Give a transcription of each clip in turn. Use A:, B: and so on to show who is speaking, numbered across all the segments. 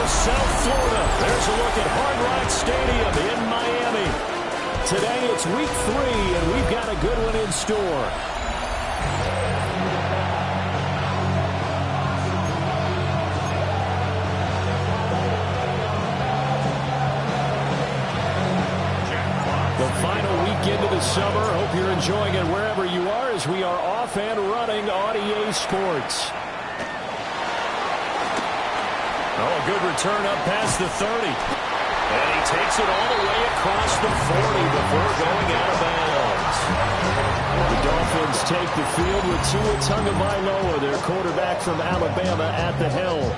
A: South Florida. There's a look at Hard Rock Stadium in Miami. Today it's week 3, and we've got a good one in store. The final weekend of the summer. Hope you're enjoying it wherever you are as we are off and running on EA Sports. Oh, a good return up past the 30. And he takes it all the way across the 40 before going out of bounds. The Dolphins take the field with Tua Tagovailoa, their quarterback from Alabama, at the helm.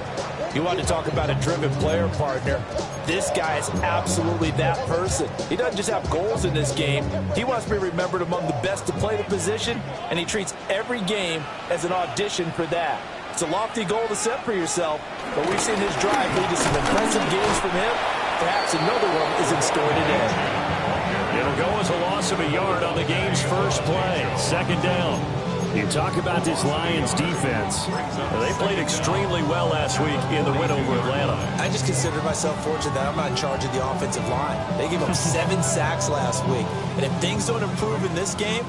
B: You want to talk about a driven player, partner. This guy is absolutely that person. He doesn't just have goals in this game. He wants to be remembered among the best to play the position, and he treats every game as an audition for that. It's a lofty goal to set for yourself, but we've seen his drive lead to some impressive games from him. Perhaps another one is in store today.
A: It'll go as a loss of a yard on the game's first play. Second down. You talk about this Lions defense. They played extremely well last week in the win over Atlanta.
B: I just consider myself fortunate that I'm not in charge of the offensive line. They gave up 7 sacks last week. And if things don't improve in this game,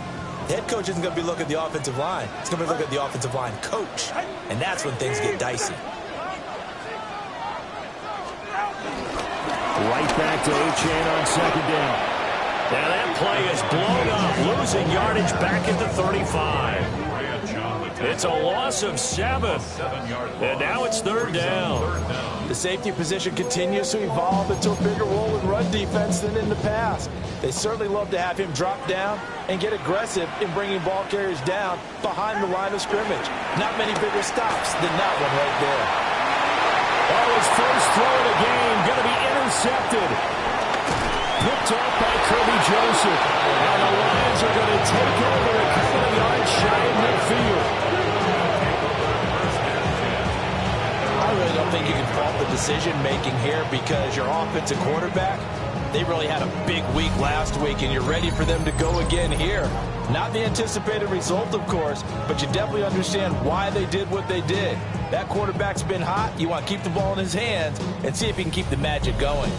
B: the head coach isn't going to be looking at the offensive line. He's going to be looking at the offensive line coach. And that's when things get dicey.
A: Right back to Achane on second down. Now that play is blown up, losing yardage back at the 35. It's a loss of 7. And now it's third down.
B: The safety position continues to evolve into a bigger role in run defense than in the past. They certainly love to have him drop down and get aggressive in bringing ball carriers down behind the line of scrimmage. Not many bigger stops than that one right there.
A: Oh, his first throw of the game going to be intercepted. Picked off by Kirby Joseph. And the Lions are going to take over a couple of yards shy of midfield.
B: I really don't think you can fault the decision-making here because your offensive quarterback, they really had a big week last week, and you're ready for them to go again here. Not the anticipated result, of course, but you definitely understand why they did what they did. That quarterback's been hot. You want to keep the ball in his hands and see if he can keep the magic going.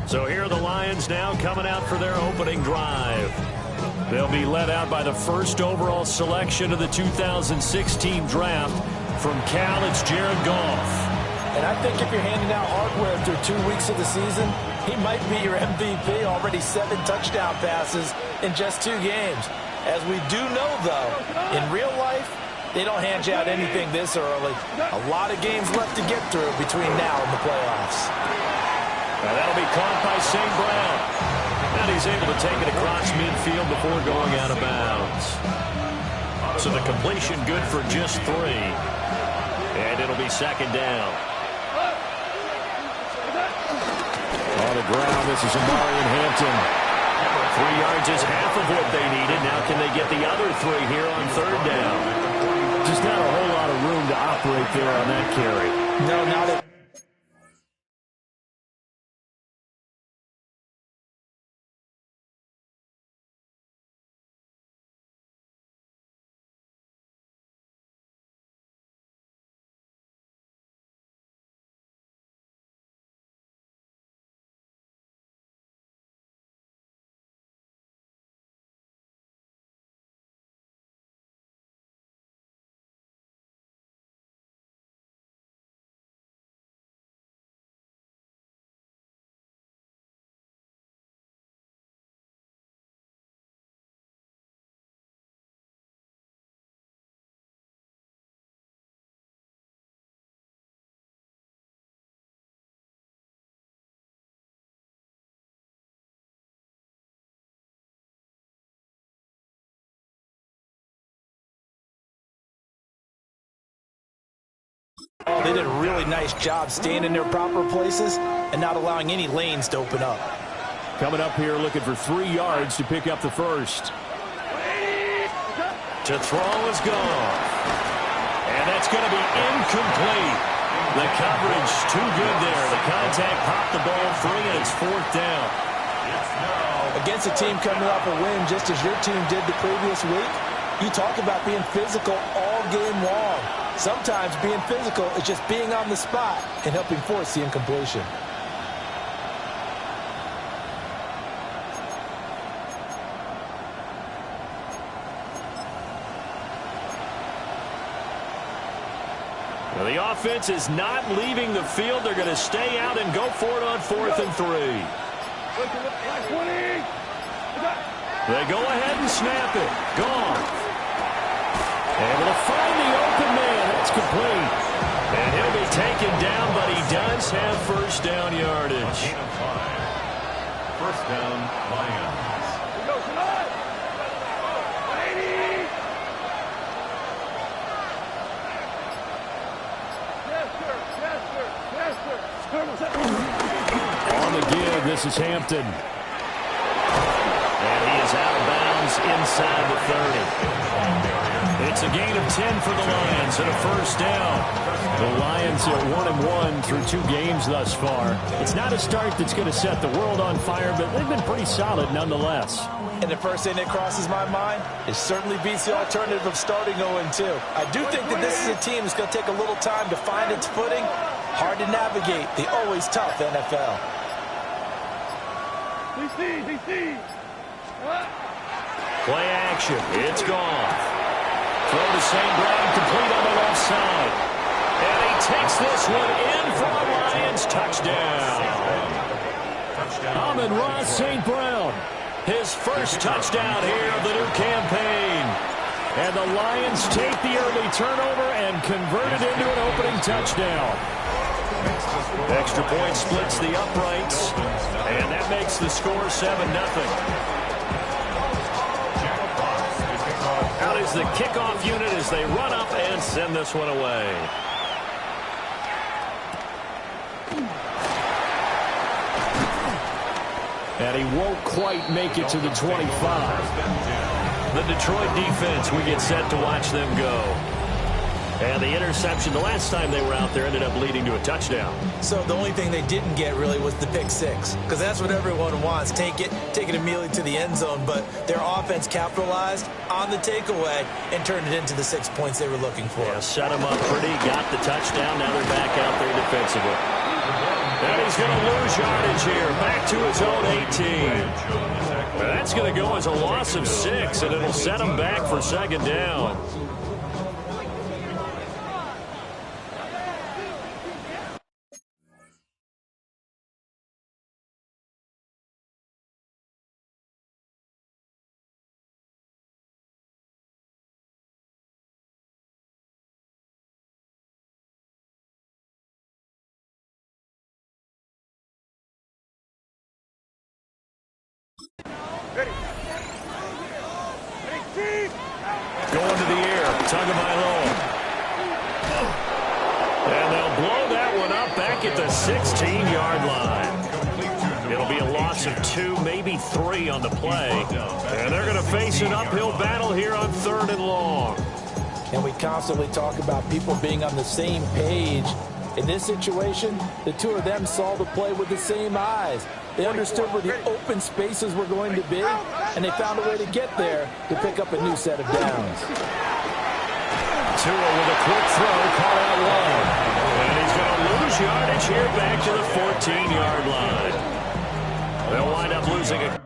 A: So here are the Lions now coming out for their opening drive. They'll be led out by the first overall selection of the 2016 draft. From Cal, it's Jared Goff.
B: And I think if you're handing out hardware through 2 weeks of the season, he might be your MVP. Already 7 touchdown passes in just 2 games. As we do know, though, in real life, they don't hand you out anything this early. A lot of games left to get through between now and the playoffs.
A: Now that'll be caught by St. Brown. And he's able to take it across midfield before going out of bounds. So the completion good for just 3. And it'll be second down. On the ground, this is Amari and Hampton. 3 yards is half of what they needed. Now can they get the other 3 here on third down? Just not a whole lot of room to operate there on that carry.
B: No, not at Oh, they did a really nice job staying in their proper places and not allowing any lanes to open up.
A: Coming up here looking for 3 yards to pick up the first. To throw is gone. And that's going to be incomplete. The coverage too good there. The contact popped the ball free, and it's 4th down.
B: Against a team coming off a win just as your team did the previous week, you talk about being physical all game long. Sometimes being physical is just being on the spot and helping force the incompletion.
A: Well, the offense is not leaving the field. They're going to stay out and go for it on 4th and 3. They go ahead and snap it. Gone. Able to find the open man. That's complete. And he'll be taken down, but he does have first down yardage.
C: First down, Lions.
A: On the give, this is Hampton. And he is out of bounds inside the 30. It's a gain of 10 for the Lions and a first down. The Lions are 1-1 through 2 games thus far. It's not a start that's going to set the world on fire, but they've been pretty solid nonetheless.
B: And the first thing that crosses my mind is certainly beats the alternative of starting 0-2. I do think that this is a team that's going to take a little time to find its footing. Hard to navigate the always tough NFL.
A: Play action. It's gone. Throw to St. Brown, complete on the left side. And he takes this one in for a Lions touchdown. Amon-Ra St. Brown, his first touchdown here of the new campaign. And the Lions take the early turnover and convert it into an opening touchdown. Extra point splits the uprights, and that makes the score 7-0. Out is the kickoff unit as they run up and send this one away. And he won't quite make it to the 25. The Detroit defense, we get set to watch them go. And the interception the last time they were out there ended up leading to a touchdown.
B: So the only thing they didn't get really was the pick six, because that's what everyone wants. Take it immediately to the end zone, but their offense capitalized on the takeaway and turned it into the 6 points they were looking for.
A: Yeah, set them up pretty, got the touchdown. Now they're back out there defensively. And he's going to lose yardage here, back to his own 18. That's going to go as a loss of 6, and it'll set him back for second down. Going to the air, Tagovailoa. And they'll blow that one up back at the 16-yard line. It'll be a loss of 2, maybe 3 on the play. And they're going to face an uphill battle here on 3rd and long.
B: And we constantly talk about people being on the same page. In this situation, the two of them saw the play with the same eyes. They understood where the open spaces were going to be, and they found a way to get there to pick up a new set of downs.
A: Tua with a quick throw, caught out long. And he's going to lose yardage here back to the 14-yard line. They'll wind up losing it.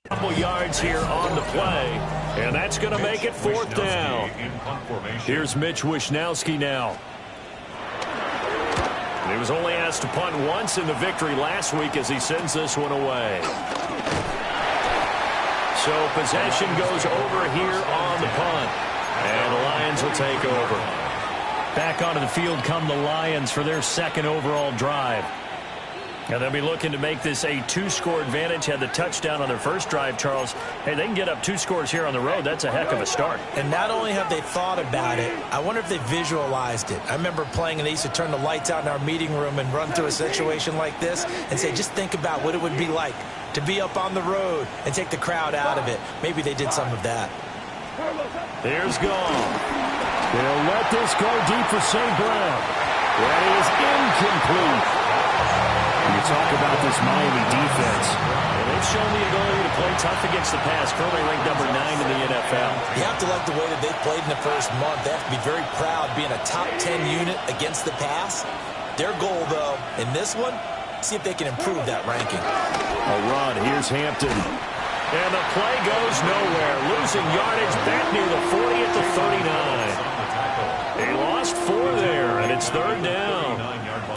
A: Couple yards here on the play, and that's going to make it 4th down. Here's Mitch Wishnowsky now. He was only asked to punt once in the victory last week as he sends this one away. So possession goes over here on the punt, and the Lions will take over. Back onto the field come the Lions for their second overall drive. And they'll be looking to make this a 2-score advantage. Had the touchdown on their first drive, Charles. Hey, they can get up 2 scores here on the road. That's a heck of a start.
B: And not only have they thought about it, I wonder if they visualized it. I remember playing, and they used to turn the lights out in our meeting room and run through a situation like this and say, just think about what it would be like to be up on the road and take the crowd out of it. Maybe they did some of that.
A: Here's Gone. They'll let this go deep for St. Brown. That is incomplete. You talk about this Miami defense. Well, they've shown the ability to play tough against the pass. Currently ranked number 9 in the NFL.
B: You have to like the way that they played in the first month. They have to be very proud being a top 10 unit against the pass. Their goal, though, in this one, see if they can improve that ranking.
A: A run. Here's Hampton. And the play goes nowhere. Losing yardage back near the 40 at the 39. They lost 4 there, and it's 3rd down.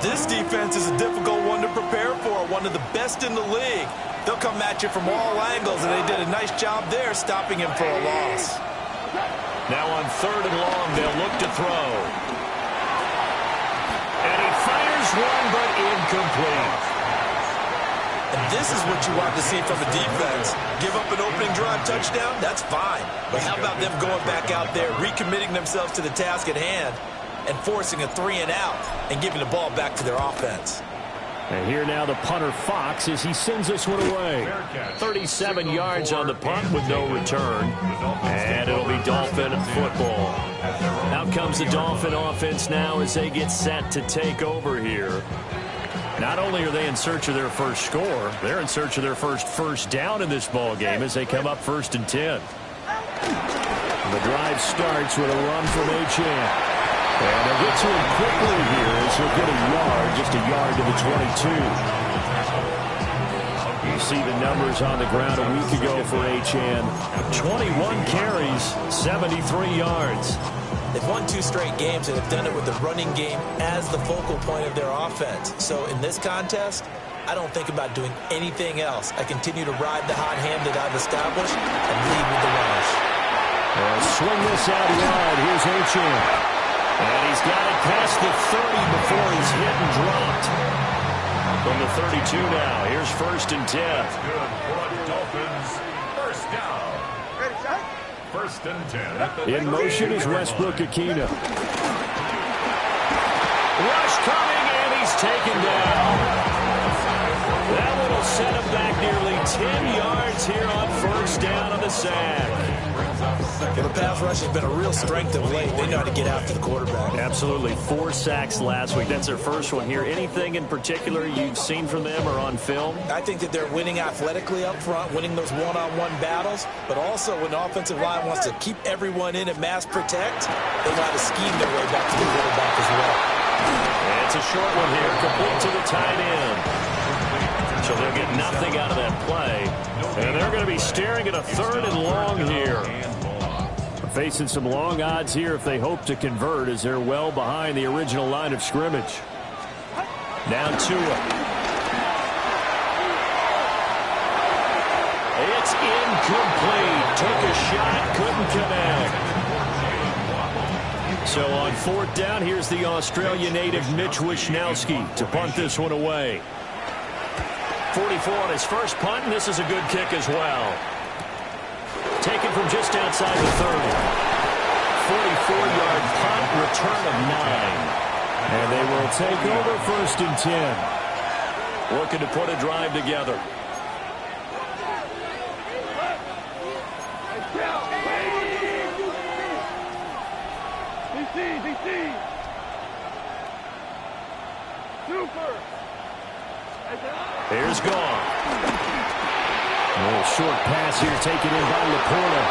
B: This defense is a difficult one to prepare for, one of the best in the league. They'll come at you from all angles, and they did a nice job there stopping him for a loss.
A: Now on 3rd and long, they'll look to throw. And he fires one, but incomplete.
B: And this is what you want to see from a defense. Give up an opening drive touchdown, that's fine. But how about them going back out there, recommitting themselves to the task at hand, and forcing a 3-and-out and giving the ball back to their offense.
A: And here now the punter Fox as he sends this one away. 37 yards on the punt with no return. And it'll be Dolphin football. Out comes the Dolphin offense now as they get set to take over here. Not only are they in search of their first score, they're in search of their first down in this ball game as they come up 1st and 10. The drive starts with a run from Achane. And they'll get to him quickly here as he'll get a yard, just a yard to the 22. You see the numbers on the ground a week ago for Achane. 21 carries, 73 yards.
B: They've won 2 straight games and have done it with the running game as the focal point of their offense. So in this contest, I don't think about doing anything else. I continue to ride the hot hand that I've established and lead with the rush.
A: Swing this out wide. Here's Achane. And he's got it past the 30 before he's hit and dropped. From the 32 now, here's 1st and 10.
C: That's good for the Dolphins. First down. First and 10. At the
A: In motion is Westbrook Akina. Rush coming, and he's taken down. That one will set him back nearly 10 yards here on 1st down on the sack.
B: Well, the pass rush has been a real strength of late. They know how to get after the quarterback.
A: Absolutely. 4 sacks last week. That's their first one here. Anything in particular you've seen from them or on film?
B: I think that they're winning athletically up front, winning those one-on-one battles, but also when the offensive line wants to keep everyone in and mass protect, they know how to scheme their way back to the quarterback as well.
A: And it's a short one here, complete to the tight end. So they'll get nothing out of that play. And they're going to be staring at a 3rd and long here. Facing some long odds here if they hope to convert, as they're well behind the original line of scrimmage. Now Tua. It's incomplete. Took a shot, couldn't connect. So on 4th down, here's the Australia native Mitch Wishnowsky to punt this one away. 44 on his first punt, and this is a good kick as well. Taken from just outside the 30. 44-yard punt, return of 9. And they will take over 1st and 10. Looking to put a drive together. Here's Goff. A little short pass here taken in by Laporta.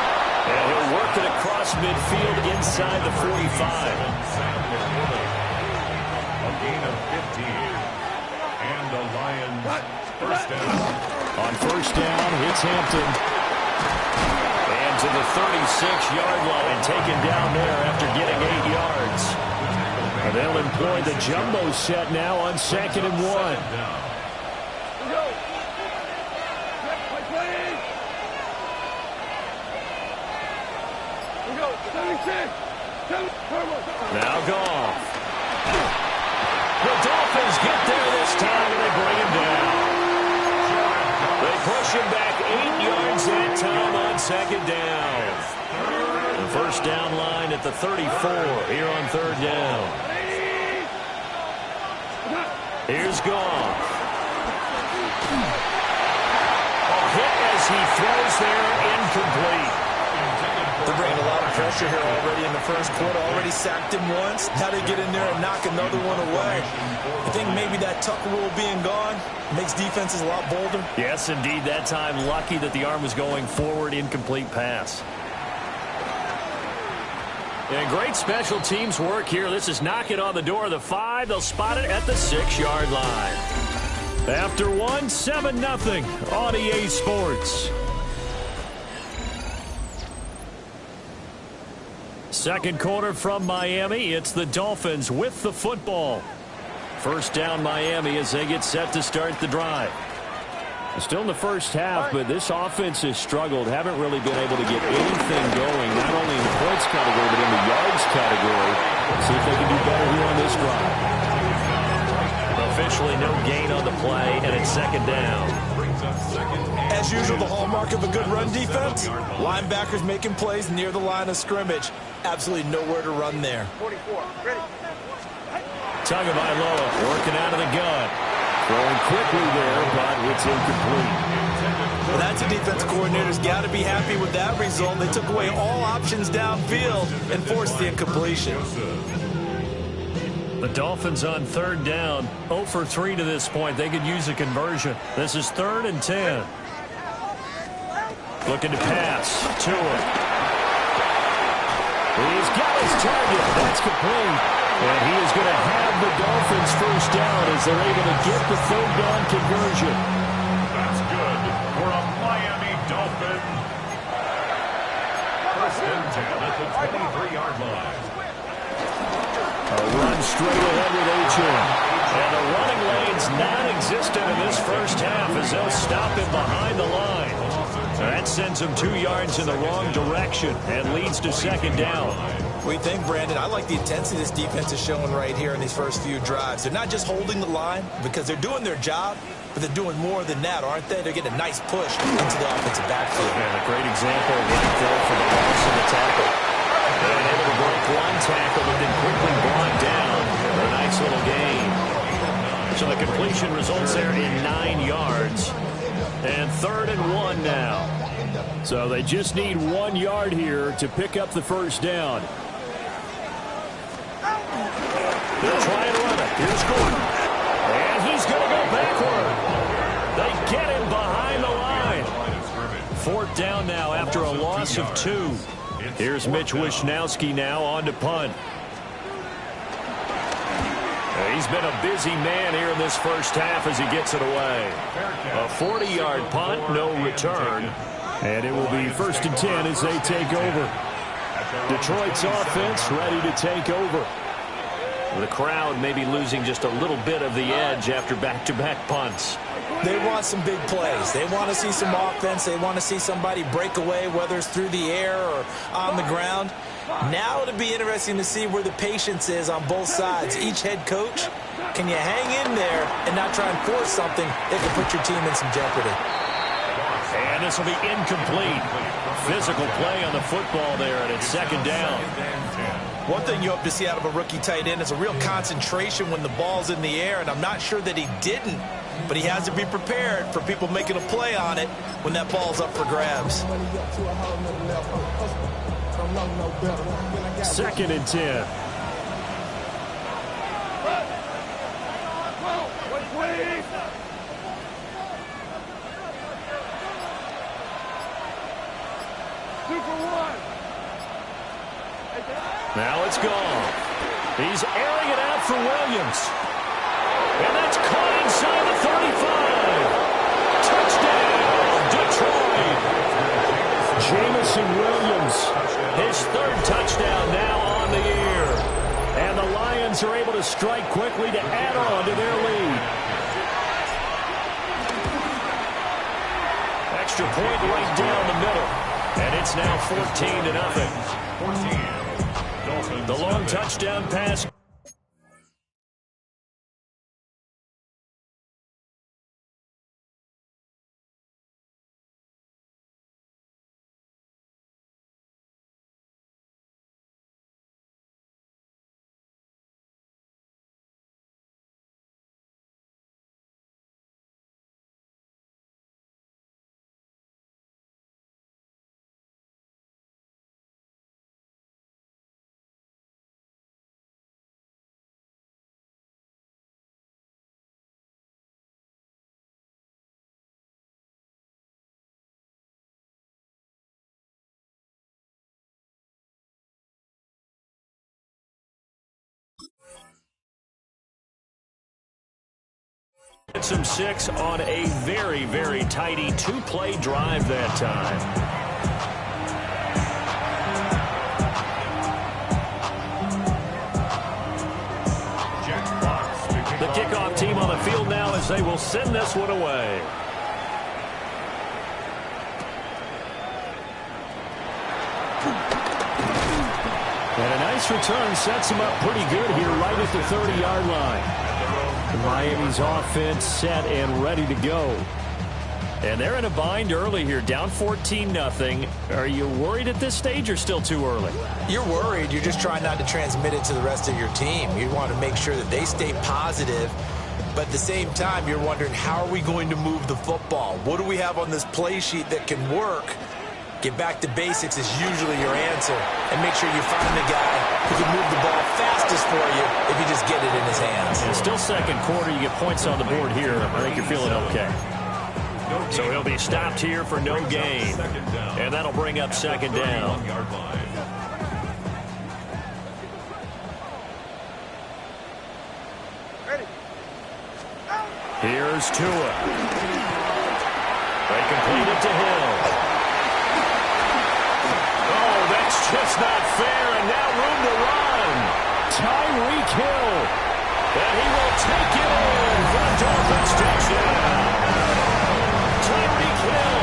A: And he'll work it across midfield inside the 45.
C: A gain of 15. And the Lions first down.
A: On 1st down, it's Hampton. And to the 36-yard line, taken down there after getting 8 yards. And they'll employ the jumbo set now on 2nd and 1. Now Goff. The Dolphins get there this time, and they bring him down. They push him back 8 yards that time on 2nd down. The 1st down line at the 34 here on 3rd down. Here's Goff. A hit as he throws there, incomplete.
B: They're bringing a lot of pressure here already in the first quarter. Already sacked him once. Now they get in there and knock another one away. I think maybe that tuck rule being gone makes defenses a lot bolder.
A: Yes, indeed. That time, lucky that the arm was going forward. Incomplete pass. And great special teams work here. This is knocking on the door of the 5. They'll spot it at the 6-yard line. After 1, 7-0 on EA Sports. Second quarter from Miami. It's the Dolphins with the football. 1st down Miami as they get set to start the drive. Still in the first half, but this offense has struggled. Haven't really been able to get anything going, not only in the points category, but in the yards category. Let's see if they can do better here on this drive. Officially no gain on the play, and it's 2nd down.
B: As usual, the hallmark of a good run defense, linebackers making plays near the line of scrimmage. Absolutely nowhere to run there.
D: 44, ready.
A: Tagovailoa working out of the gun. Throwing quickly there, but it's incomplete.
B: Well, that's a defense coordinator's got to be happy with that result. They took away all options downfield and forced the incompletion.
A: The Dolphins on 3rd down, 0 for 3 to this point. They could use a conversion. This is 3rd and 10. Looking to pass. Tua. He's got his target. That's complete. And he is going to have the Dolphins 1st down as they're able to get the 3rd down conversion.
C: That's good for a Miami Dolphin. 1st and 10 at the 23-yard line.
A: A run straight ahead with Achane. And the running lane's non-existent in this first half as they'll stop him behind the line. That sends him 2 yards in the wrong direction and leads to 2nd down.
B: What do you think, Brandon? I like the intensity this defense is showing right here in these first few drives. They're not just holding the line because they're doing their job, but they're doing more than that, aren't they? They're getting a nice push into the offensive backfield.
A: And a great example right there for the loss of the tackle. And able to break one tackle, but then quickly brought down for a nice little gain. So the completion results there in 9 yards. And 3rd and 1 now. So they just need 1 yard here to pick up the first down. They'll try and run it. Here's Gordon. And he's going to go backward. They get him behind the line. 4th down now after a loss of 2. Here's Mitch Wishnowsky now on to punt. He's been a busy man here in this first half as he gets it away. A 40-yard punt, no return. And it will be 1st and 10 as they take over. Detroit's offense ready to take over. The crowd may be losing just a little bit of the edge after back-to-back punts.
B: They want some big plays. They want to see some offense. They want to see somebody break away, whether it's through the air or on the ground. Now it'll be interesting to see where the patience is on both sides. Each head coach, can you hang in there and not try and force something that could put your team in some jeopardy?
A: And this will be incomplete. Physical play on the football there, and it's 2nd down.
B: One thing you hope to see out of a rookie tight end is a real concentration when the ball's in the air, and I'm not sure that he didn't, but he has to be prepared for people making a play on it when that ball's up for grabs.
A: 2nd and 10. Now it's gone. He's airing it out for Williams. And that's caught inside the 35. Touchdown, Detroit. Jameson Williams, his 3rd touchdown now on the year. And the Lions are able to strike quickly to add on to their lead. Extra point right down the middle. And it's now 14-0. The long touchdown pass. Some 6 on a very, very tidy 2-play drive that time. The kickoff team on the field now as they will send this one away. And a nice return sets him up pretty good here right at the 30-yard line. Miami's offense set and ready to go. And they're in a bind early here, down 14-0. Are you worried at this stage or still too early?
B: You're worried. You're just trying not to transmit it to the rest of your team. You want to make sure that they stay positive. But at the same time, you're wondering, how are we going to move the football? What do we have on this play sheet that can work? Get back to basics is usually your answer. And make sure you find the guy who can move the ball fastest for you if you just get it in his hands.
A: And still 2nd quarter, you get points on the board here. I think you're feeling okay. So he'll be stopped here for no gain. And that'll bring up 2nd down. Here's Tua. They complete it to Hill. Just not fair, and now room to run. Tyreek Hill. And he will take it in for a Dolphins touchdown. Tyreek Hill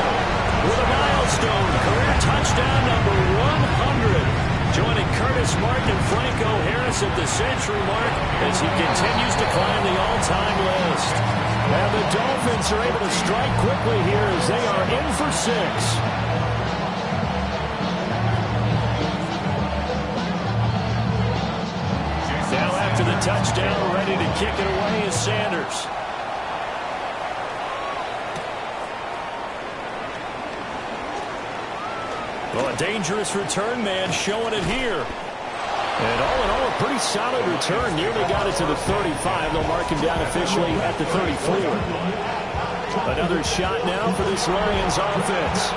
A: with a milestone career touchdown number 100. Joining Curtis Chris Martin and Franco Harris at the century mark as he continues to climb the all-time list. And the Dolphins are able to strike quickly here as they are in for 6. Now after the touchdown, ready to kick it away is Sanders. Well, a dangerous return man showing it here. And all in all, a pretty solid return. Nearly got it to the 35. They'll mark him down officially at the 34. Another shot now for this Lions offense.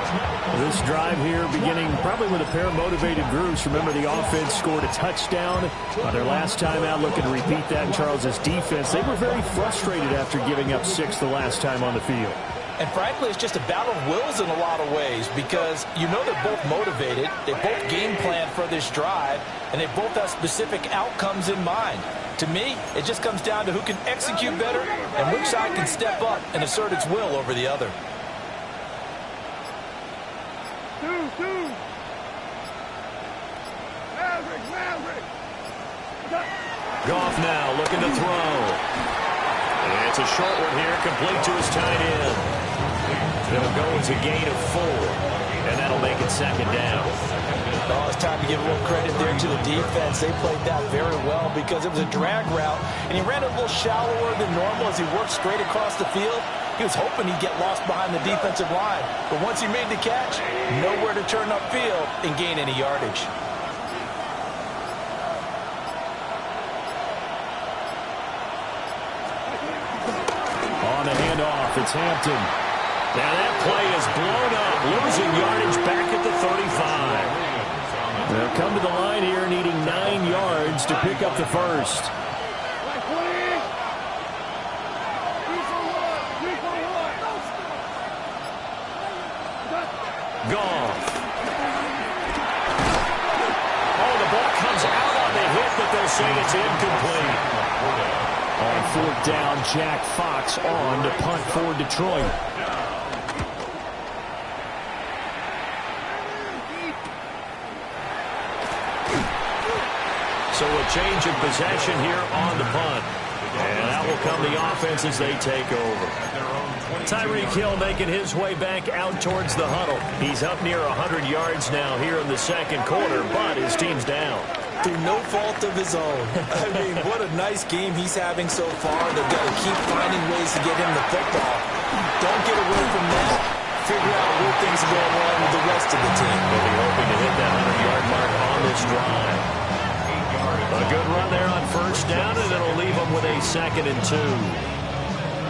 A: This drive here beginning probably with a pair of motivated groups. Remember, the offense scored a touchdown on their last time out. Looking to repeat that in Charles' defense. They were very frustrated after giving up 6 the last time on the field.
B: And frankly, it's just a battle of wills in a lot of ways because you know they're both motivated. They both game plan for this drive, and they both have specific outcomes in mind. To me, it just comes down to who can execute better and which side can step up and assert its will over the other.
A: Goff now looking to throw. And it's a short one here, complete to his tight end. It'll go as a gain of 4, and that'll make it 2nd down.
B: Oh, it's time to give a little credit there to the defense. They played that very well because it was a drag route, and he ran a little shallower than normal as he worked straight across the field. He was hoping he'd get lost behind the defensive line, but once he made the catch, nowhere to turn upfield and gain any yardage.
A: On the handoff, it's Hampton. Now that play is blown up, losing yardage back at the 35. They'll come to the line here needing 9 yards to pick up the first. Goff. Oh, the ball comes out on the hit, but they'll say it's incomplete. On 4th down, Jack Fox on to punt for Detroit. So a change of possession here on the punt. And that will come the offense as they take over. Tyreek Hill making his way back out towards the huddle. He's up near 100 yards now here in the 2nd quarter, but his team's down.
B: Through no fault of his own. I mean, what a nice game he's having so far. They've got to keep finding ways to get him the football. Don't get away from that. Figure out where things are going wrong with the rest of the team.
A: They'll be hoping to hit that 100-yard mark on this drive. A good run there on 1st down, and it'll leave them with a 2nd and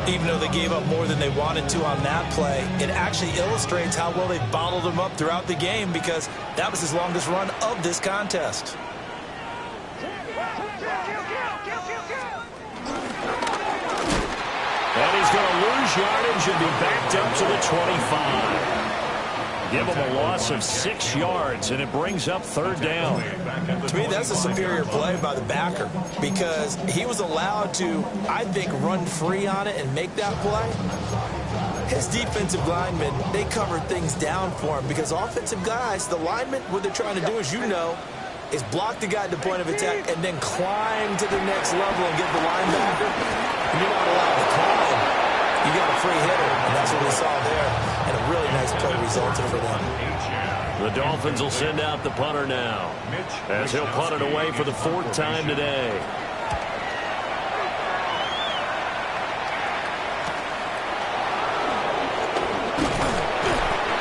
A: 2.
B: Even though they gave up more than they wanted to on that play, it actually illustrates how well they bottled them up throughout the game because that was his longest run of this contest.
A: And he's going to lose yardage and be backed up to the 25. Give him a loss of 6 yards, and it brings up 3rd down.
B: To me, that's a superior play by the backer because he was allowed to, I think, run free on it and make that play. His defensive linemen, they covered things down for him because offensive guys, the linemen, what they're trying to do, as you know, is block the guy at the point of attack and then climb to the next level and get the linebacker. And you're not allowed to climb. You got a free hitter, and that's what we saw there. And a really nice play resulted for them.
A: The Dolphins will send out the punter now as he'll punt it away for the 4th time today.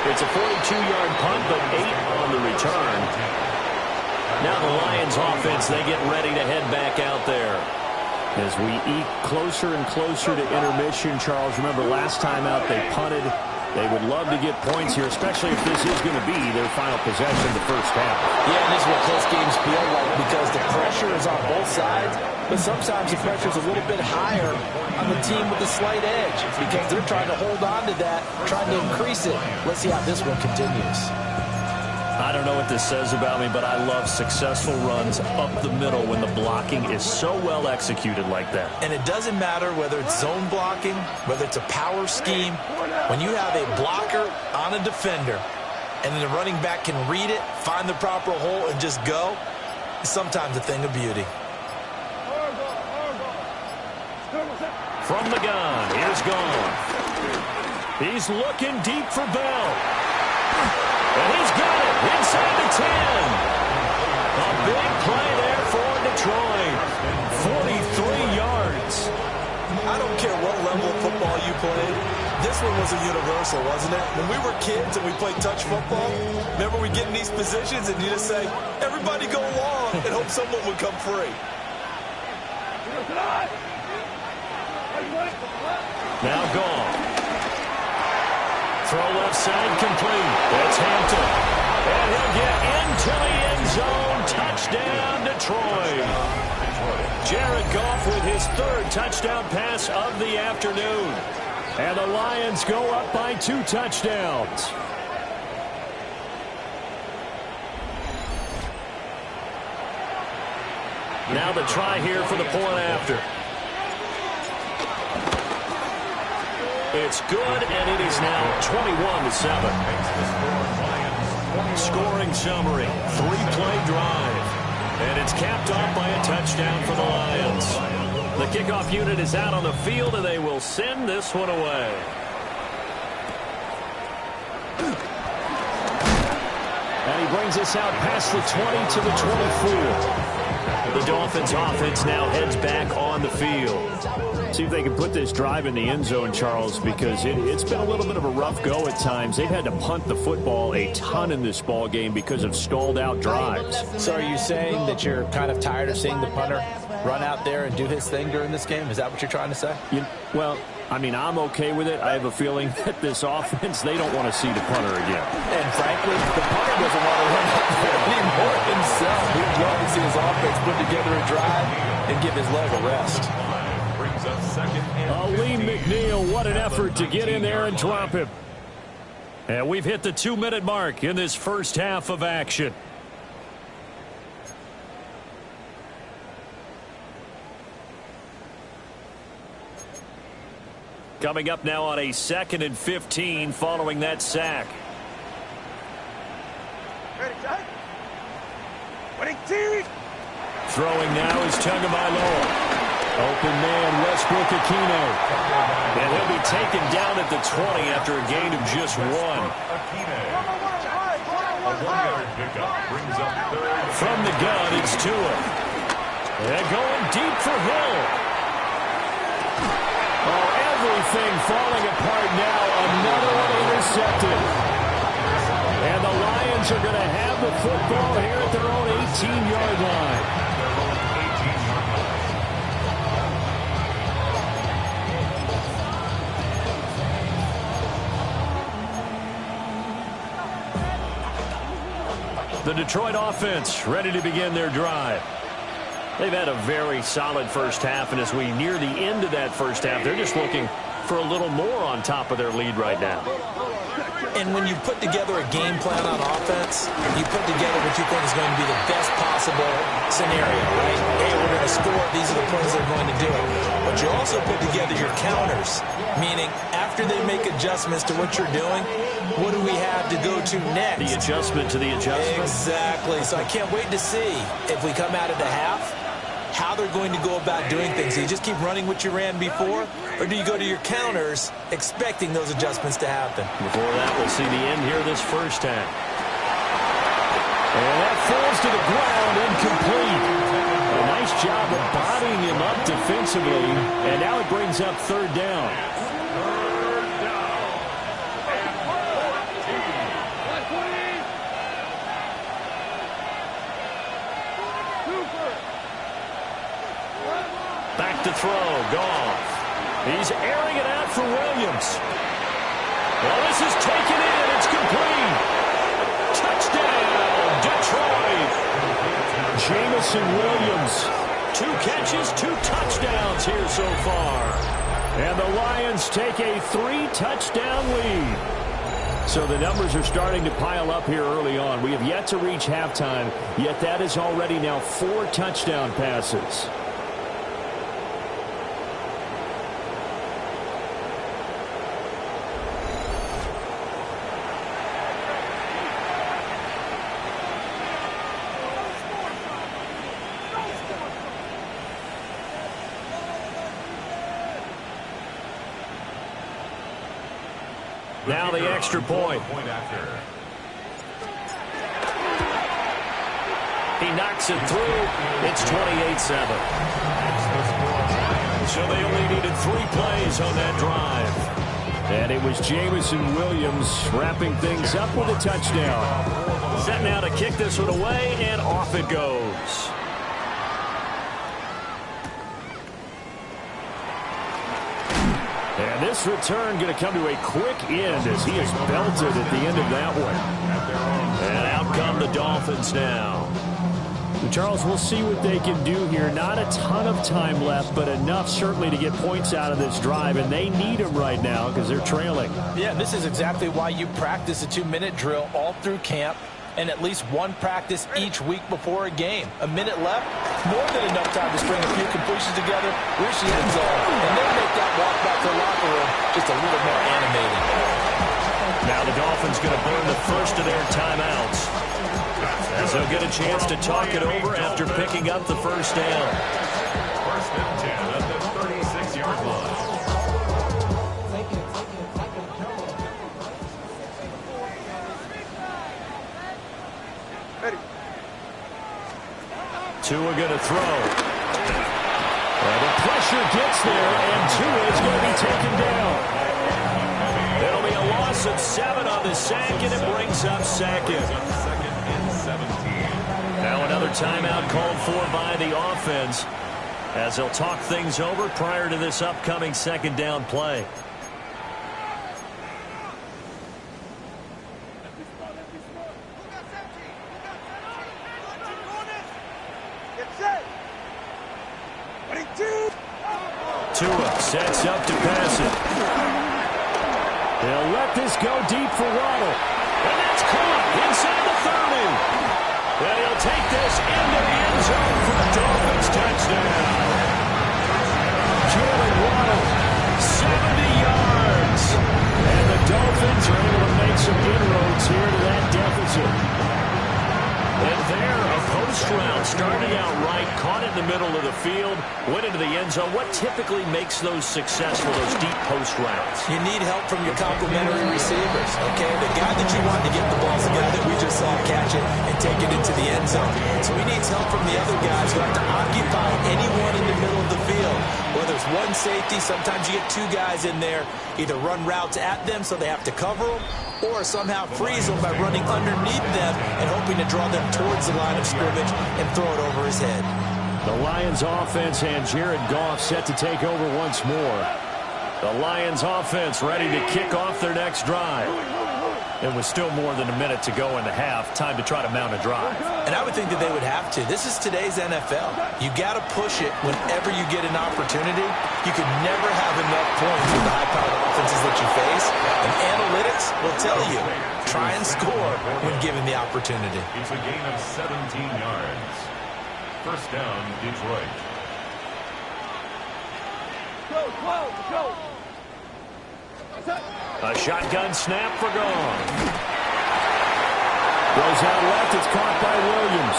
A: It's a 42-yard punt, but 8 on the return. Now the Lions offense, they get ready to head back out there. As we eke closer and closer to intermission, Charles, remember last time out they punted. They would love to get points here, especially if this is going to be their final possession of the first half.
B: Yeah, and this is what close games feel like because the pressure is on both sides, but sometimes the pressure is a little bit higher on the team with the slight edge because they're trying to hold on to that, trying to increase it. Let's see how this one continues.
A: I don't know what this says about me, but I love successful runs up the middle when the blocking is so well executed like that.
B: And it doesn't matter whether it's zone blocking, whether it's a power scheme. When you have a blocker on a defender and then the running back can read it, find the proper hole, and just go, is sometimes a thing of beauty.
A: From the gun, here's Goff. He's looking deep for Bell. And he's got it inside the 10. A big play there for Detroit. 43 yards.
B: I don't care what level of football you played. This one was a universal, wasn't it? When we were kids and we played touch football, remember we get in these positions and you just say, everybody go long and hope someone would come free.
A: Now Goff. Throw left side complete. That's Hampton. And he'll get into the end zone. Touchdown, Detroit. Jared Goff with his third touchdown pass of the afternoon. And the Lions go up by 2 touchdowns. Now the try here for the point after. It's good, and it is now 21-7. Scoring summary, 3-play drive. And it's capped off by a touchdown for the Lions. The kickoff unit is out on the field, and they will send this one away. And he brings us out past the 20 to the 24. The Dolphins offense now heads back on the field. See if they can put this drive in the end zone, Charles, because it's been a little bit of a rough go at times. They've had to punt the football a ton in this ball game because of stalled out drives.
B: So are you saying that you're kind of tired of seeing the punter run out there and do his thing during this game? Is that what you're trying to say?
A: Well, I mean, I'm okay with it. I have a feeling that this offense, they don't want to see the punter again.
B: And frankly, the punter doesn't want to run out there anymore himself. He'd love to see his offense put together a drive and give his leg a rest.
A: Lee McNeil, what an effort to get in there and drop him. And we've hit the 2-minute mark in this first half of action. Coming up now on a 2nd and 15 following that sack. Throwing now is Tagovailoa. Open man, Westbrook Akino. And he'll be taken down at the 20 after a gain of just 1. From the gun, it's Tua. And going deep for Hill. Oh, everything falling apart now. Another one intercepted. And the Lions are going to have the football here at their own 18-yard line. The Detroit offense ready to begin their drive. They've had a very solid first half, and as we near the end of that first half, they're just looking for a little more on top of their lead right now.
B: And when you put together a game plan on offense, you put together what you think is going to be the best possible scenario, right? Hey, we're going to score. These are the plays that are going to do it. But you also put together your counters, meaning after they make adjustments to what you're doing, what do we have to go to next?
A: The adjustment to the adjustment.
B: Exactly. So I can't wait to see if we come out of the half, how they're going to go about doing things. Do you just keep running what you ran before, or do you go to your counters expecting those adjustments to happen?
A: Before that, we'll see the end here this first half. And that falls to the ground, incomplete. A nice job of bodying him up defensively, and now it brings up 3rd down. Back to throw, Goff. He's airing it out for Williams. Well, this is taken in. It's complete. Touchdown, Detroit. Jameson Williams. 2 catches, 2 touchdowns here so far. And the Lions take a 3-touchdown lead. So the numbers are starting to pile up here early on. We have yet to reach halftime, yet that is already now 4 touchdown passes. Now the extra point. He knocks it through. It's 28-7. So they only needed 3 plays on that drive. And it was Jameson Williams wrapping things up with a touchdown. Set now to kick this one away, and off it goes. And this return going to come to a quick end as he is belted at the end of that one. And out come the Dolphins now.
D: Charles, we'll see what they can do here. Not a ton of time left, but enough certainly to get points out of this drive, and they need them right now because they're trailing.
B: Yeah, this is exactly why you practice a 2-minute drill all through camp and at least one practice each week before a game. A minute left, more than enough time to string a few completions together, reach the end zone, and then make that walk back to the locker room just a little more animated.
A: Now the Dolphins going to burn the first of their timeouts, as they'll get a chance to talk it over after picking up the first down.
C: First and 10 at the 36-yard line.
A: Tua going to throw. Well, the pressure gets there, and Tua is going to be taken down. It'll be a loss of 7 on the sack, and it brings up second. Now another timeout called for by the offense, as they'll talk things over prior to this upcoming second down play. Tua sets up to pass it. They'll let this go deep for Waddle. And that's caught inside the 30. And he'll take this into the end zone for the Dolphins touchdown. Jalen Waddle, 70 yards. And the Dolphins are able to make some inroads here to that deficit. And there, a post route starting out right, caught in the middle of the field, went into the end zone. What typically makes those successful, those deep post routes?
B: You need help from your complementary receivers, okay? The guy that you want to get the ball is the guy that we just saw catch it and take it into the end zone. So he needs help from the other guys who have to occupy anyone in the middle of the field. Whether it's one safety, sometimes you get 2 guys in there, either run routes at them so they have to cover them, or somehow freeze them by running underneath them and hoping to draw them towards the line of scrimmage and throw it over his head.
A: The Lions offense and Jared Goff set to take over once more. The Lions offense ready to kick off their next drive. It was still more than a minute to go in the half. Time to try to mount a drive.
B: And I would think that they would have to. This is today's NFL. You got to push it whenever you get an opportunity. You can never have enough points with the high-powered offenses that you face. And analytics will tell you, try and score when given the opportunity.
C: It's a gain of 17 yards. First down, Detroit.
E: Go.
A: A shotgun snap for Goff. Goes out left. It's caught by Williams.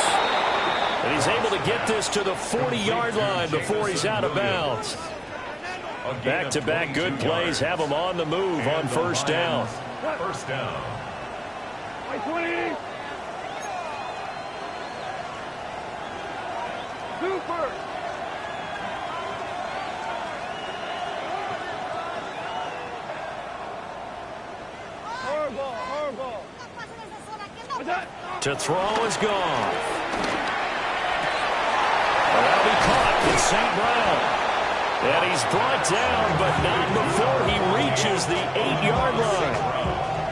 A: And he's able to get this to the 40-yard line before he's out of bounds. Back-to-back good plays have him on the move on first down.
C: First down.
E: 20. Super. Horrible.
A: To throw is gone. That'll be caught with St. Brown. And he's brought down, but not before he reaches the 8-yard line.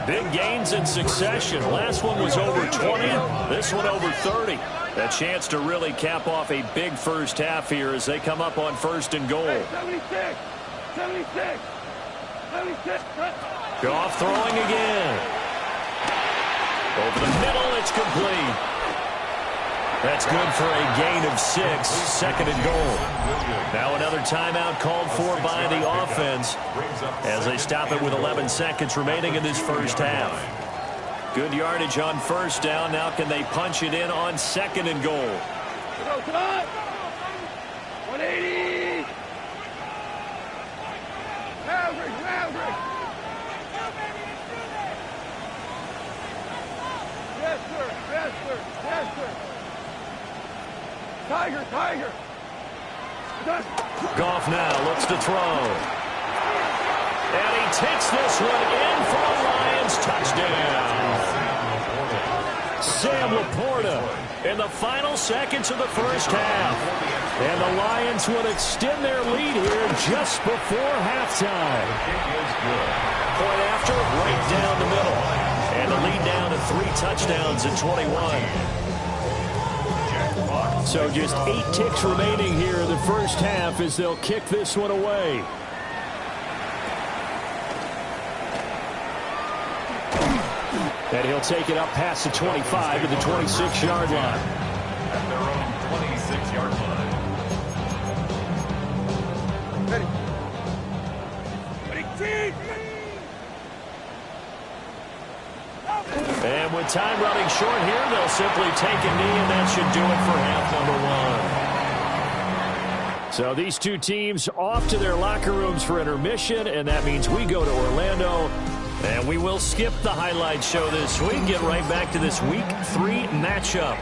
A: Big gains in succession. Last one was over 20. This one over 30. A chance to really cap off a big first half here as they come up on first and goal.
E: 76.
A: Goff throwing again. Over the middle, it's complete. That's good for a gain of 6, second and goal. Now another timeout called for by the offense as they stop it with 11 seconds remaining in this first half. Good yardage on first down. Now can they punch it in on second and goal?
E: 180. Maverick. Tiger, Tiger. Done.
A: Goff now looks to throw. And he takes this one in for a Lions touchdown. Sam Laporta in the final seconds of the first half. And the Lions would extend their lead here just before halftime. Point after, right down the middle. And the lead down to 3 touchdowns in 21. So just 8 ticks remaining here in the first half as they'll kick this one away. And he'll take it up past the 25 to the 26-yard line.
C: At their own 26-yard line.
E: Ready. Ready, team.
A: And with time running short here, they'll simply take a knee, and that should do it for half number 1. So these two teams off to their locker rooms for intermission, and that means we go to Orlando. And we will skip the highlight show this week. Get right back to this Week 3 matchup.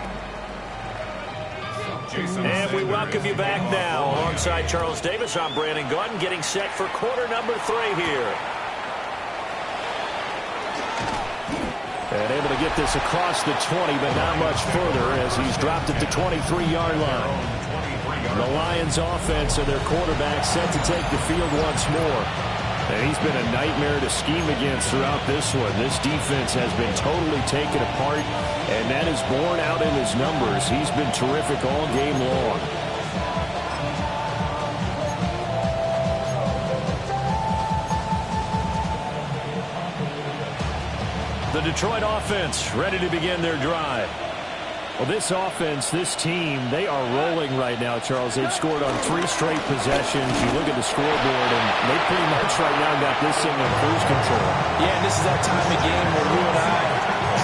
A: And we welcome you back now. Alongside Charles Davis, I'm Brandon Gaudin, getting set for quarter number 3 here. And able to get this across the 20, but not much further as he's dropped at the 23-yard line. The Lions offense and their quarterback set to take the field once more. And he's been a nightmare to scheme against throughout this one. This defense has been totally taken apart, and that is borne out in his numbers. He's been terrific all game long. The Detroit offense ready to begin their drive. Well, this offense, this team, they are rolling right now, Charles. They've scored on 3 straight possessions. You look at the scoreboard, and they pretty much right now got this thing in cruise control.
B: Yeah, and this is that time of game where you and I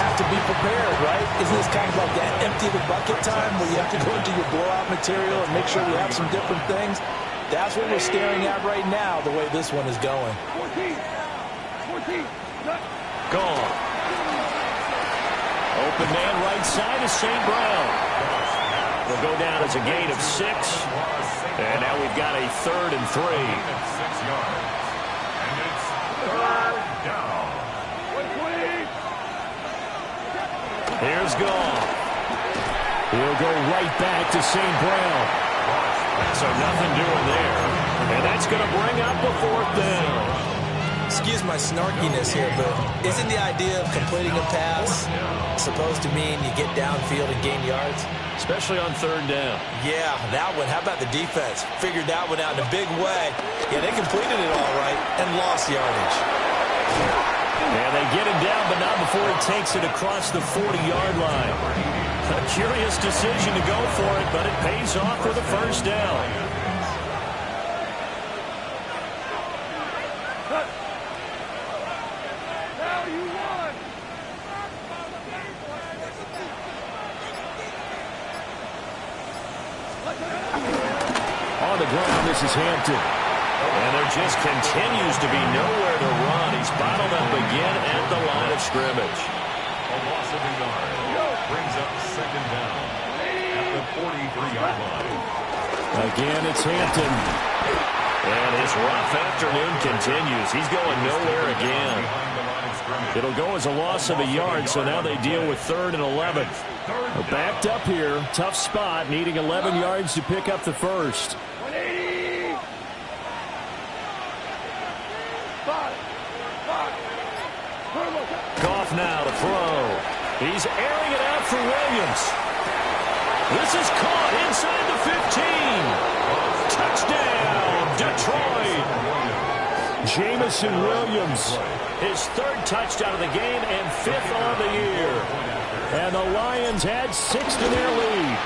B: have to be prepared, right? Isn't this kind of like that empty the bucket time where you have to go into your blowout material and make sure we have some different things? That's what we're staring at right now, the way this one is going.
E: 14.
A: Gone. Open man right side is St. Brown. They'll go down as a gain of 6. And now we've got a 3rd and 3.
C: 6 yards. And it's 3rd down.
E: 120.
A: Here's Goff. He'll go right back to St. Brown. So nothing doing there. And that's going to bring up a 4th down.
B: Excuse my snarkiness here, but isn't the idea of completing a pass supposed to mean you get downfield and gain yards?
A: Especially on 3rd down.
B: Yeah, that one. How about the defense? Figured that one out in a big way. Yeah, they completed it all right and lost yardage.
A: And they get him down, but not before he takes it across the 40-yard line. A curious decision to go for it, but it pays off with a 1st down. On the ground, this is Hampton. And there just continues to be nowhere to run. He's bottled up again at the line of scrimmage.
C: A loss of a yard. Brings up 2nd down at the 43-yard line.
A: Again, it's Hampton. And his rough afternoon continues. He's going nowhere again. It'll go as a loss of a yard, so now they deal with 3rd and 11. They're backed up here. Tough spot, needing 11 yards to pick up the 1st.
E: 180. 5.
A: Goff now to throw. He's airing it out for Williams. This is caught inside the 15. Touchdown, Detroit. Jameson Williams, his 3rd touchdown of the game and 5th on the year. And the Lions add 6 to their lead.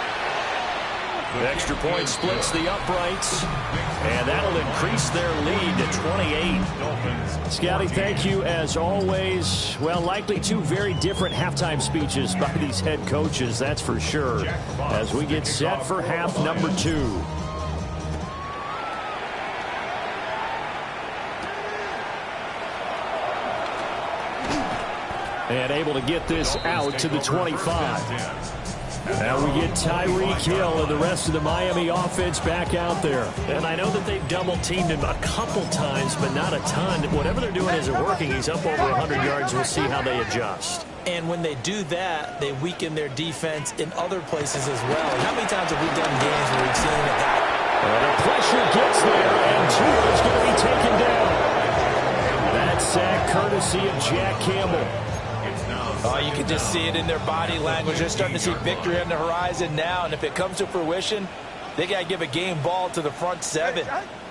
A: The extra point splits the uprights, and that'll increase their lead to 28. Scotty, thank you as always. Well, likely 2 very different halftime speeches by these head coaches, that's for sure, as we get set for half number 2. And able to get this out to the 25.
D: Now we get Tyreek Hill and the rest of the Miami offense back out there. And I know that they've double-teamed him a couple times, but not a ton. Whatever they're doing isn't working. He's up over 100 yards. We'll see how they adjust.
B: And when they do that, they weaken their defense in other places as well. How many times have we done games where we've seen a guy?
D: The pressure gets there, and Tua is going to be taken down. That sack courtesy of Jack Campbell.
B: Oh, you can just see it in their body language. They're starting to see victory on the horizon now, and if it comes to fruition, they got to give a game ball to the front seven.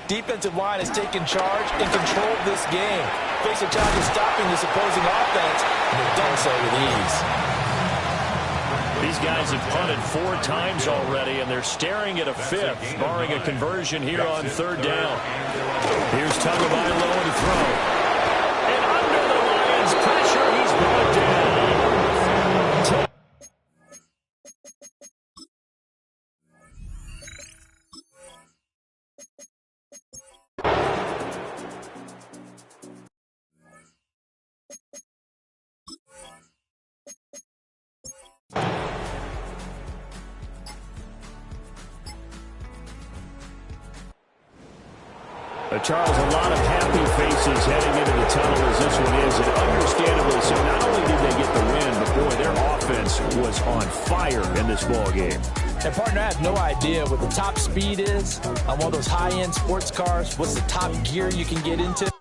B: Defensive line has taken charge and controlled this game. Face a challenge of stopping this opposing offense, and they've done so with ease.
D: These guys have punted 4 times already, and they're staring at a 5th, barring a conversion here on 3rd down. Here's Tagovailoa to throw. And under the Lions' pressure, he's brought down. Charles, a lot of happy faces heading into the tunnel as this one is, and understandably so. Not only did they get the win, but boy, their offense was on fire in this ball game.
B: And partner, I have no idea what the top speed is on one of those high-end sports cars. What's the top gear you can get into?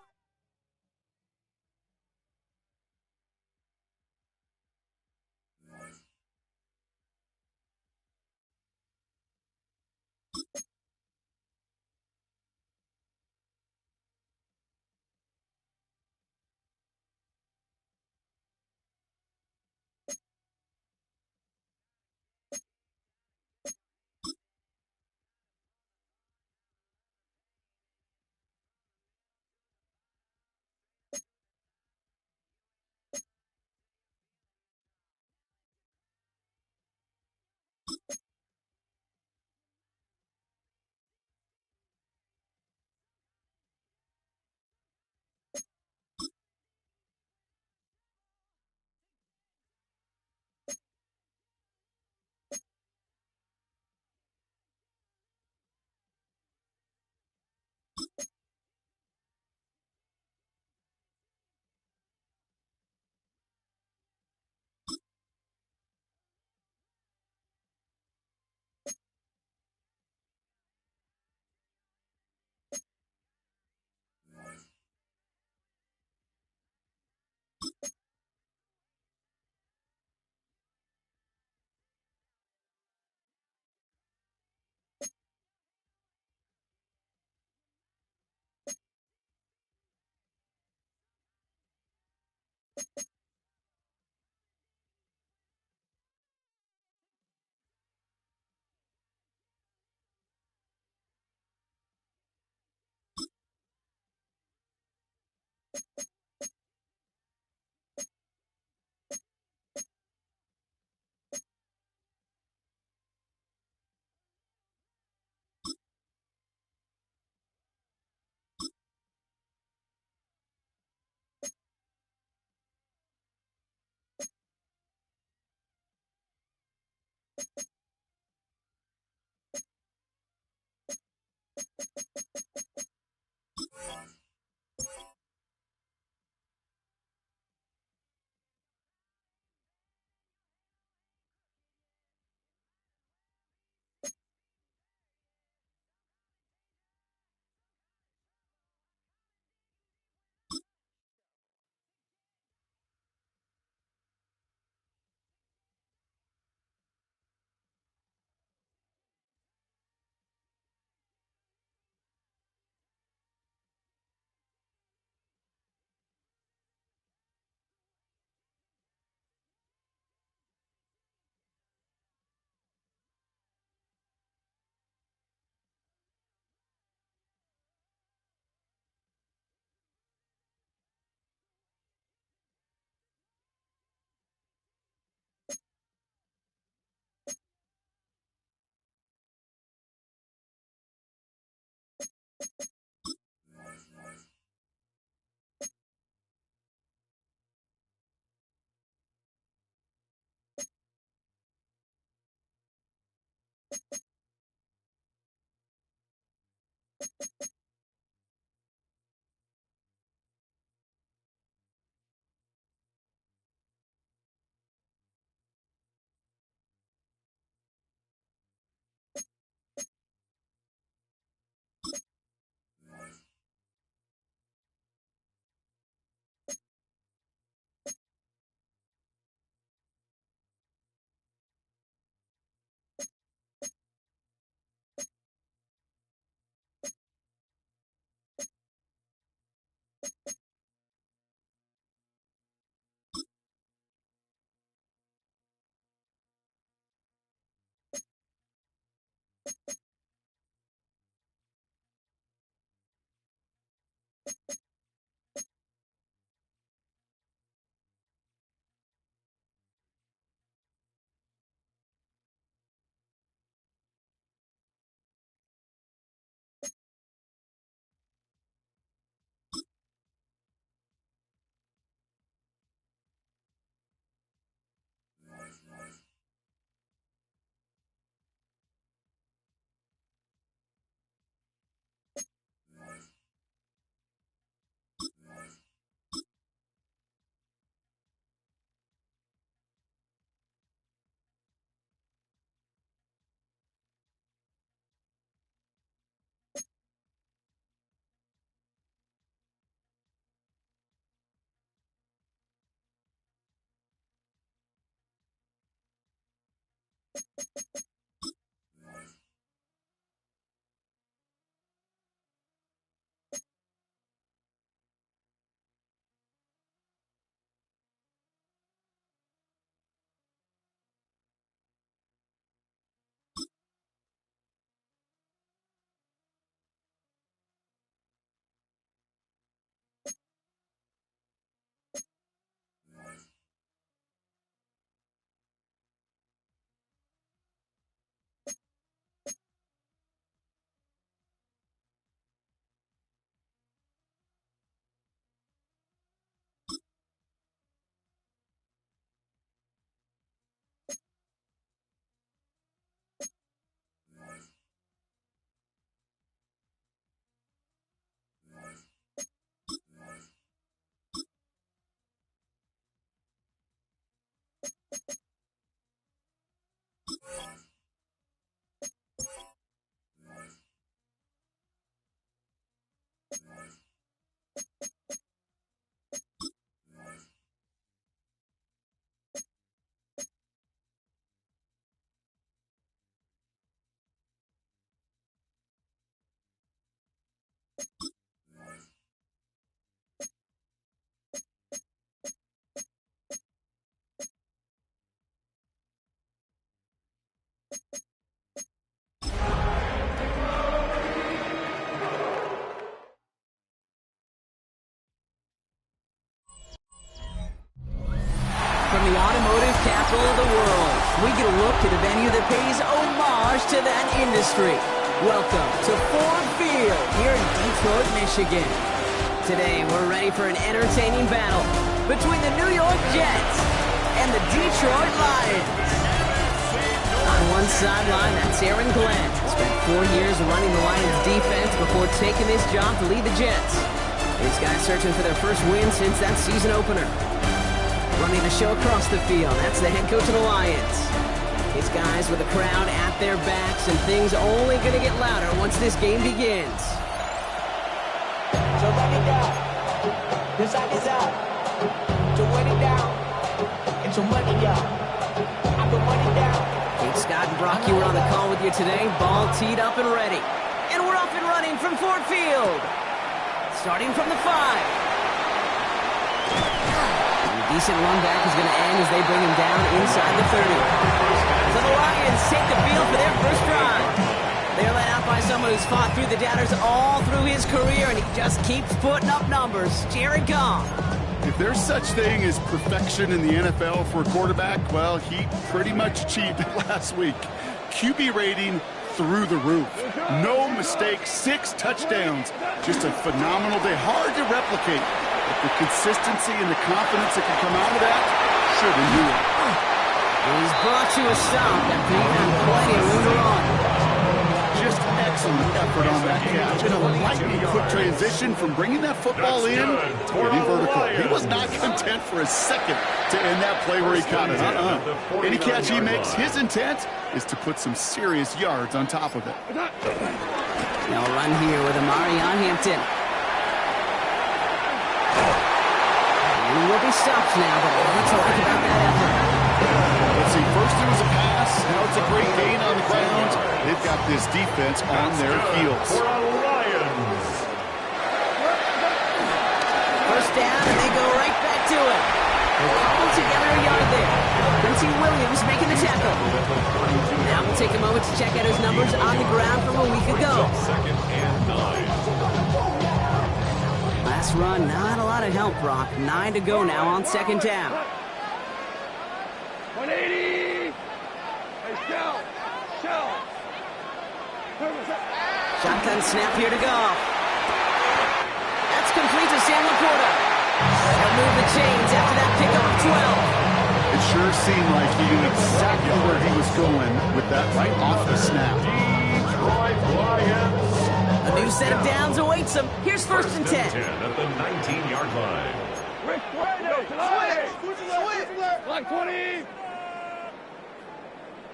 F: From the automotive capital of the world, we get a look to the venue that pays homage to that industry. Welcome to Ford Field here in Detroit, Michigan. Today, we're ready for an entertaining battle between the New York Jets and the Detroit Lions. On one sideline, that's Aaron Glenn. Spent 4 years running the Lions defense before taking this job to lead the Jets. These guys searching for their first win since that season opener. Running the show across the field, that's the head coach of the Lions. These guys with the crowd at their backs, and things only going to get louder once this game begins.
G: So run it down. This side is out. To run it down. And to money up. I can run it down.
F: Kate Scott and Brock, you were on the call with you today. Ball teed up and ready. And we're off and running from Ford Field. Starting from the 5. Decent run back is going to end as they bring him down inside the 30. So the Lions take the field for their first drive. They're led out by someone who's fought through the doubters all through his career, and he just keeps putting up numbers. Jared Goff.
H: If there's such thing as perfection in the NFL for a quarterback, well, he pretty much achieved it last week. QB rating through the roof. No mistakes, 6 touchdowns. Just a phenomenal day. Hard to replicate. But the consistency and the confidence that can come out of that, sure to do it.
F: He's brought to a stop after he had plenty of room to run.
H: Just excellent effort on that catch. And a lightning quick transition from bringing that football in to getting vertical. He was not content for a second to end that play where he caught it. Any catch he makes, his intent is to put some serious yards on top of it.
F: Now a run here with Amarion Hampton. He will be stopped now, but we'll talk about that effort.
H: Let's see, first it was a pass, now it's a great gain on the ground. They've got this defense on their heels.
F: First down, and they go right back to it. They're cobbled together a yard there. Quincy Williams making the tackle. Now we'll take a moment to check out his numbers on the ground from a week ago. Last run, not a lot of help, Brock. 9 to go now on second down.
E: 180. Hey, shell.
F: Shotgun snap here to go. That's complete to Sam Laporta. They'll move the chains after that pickup of 12.
H: It sure seemed like he knew exactly where he was going with that right off the snap.
C: Detroit Lions.
F: A new set of downs awaits them. Here's first and 10.
C: At the 19-yard line.
E: Rick, switch. Like 20.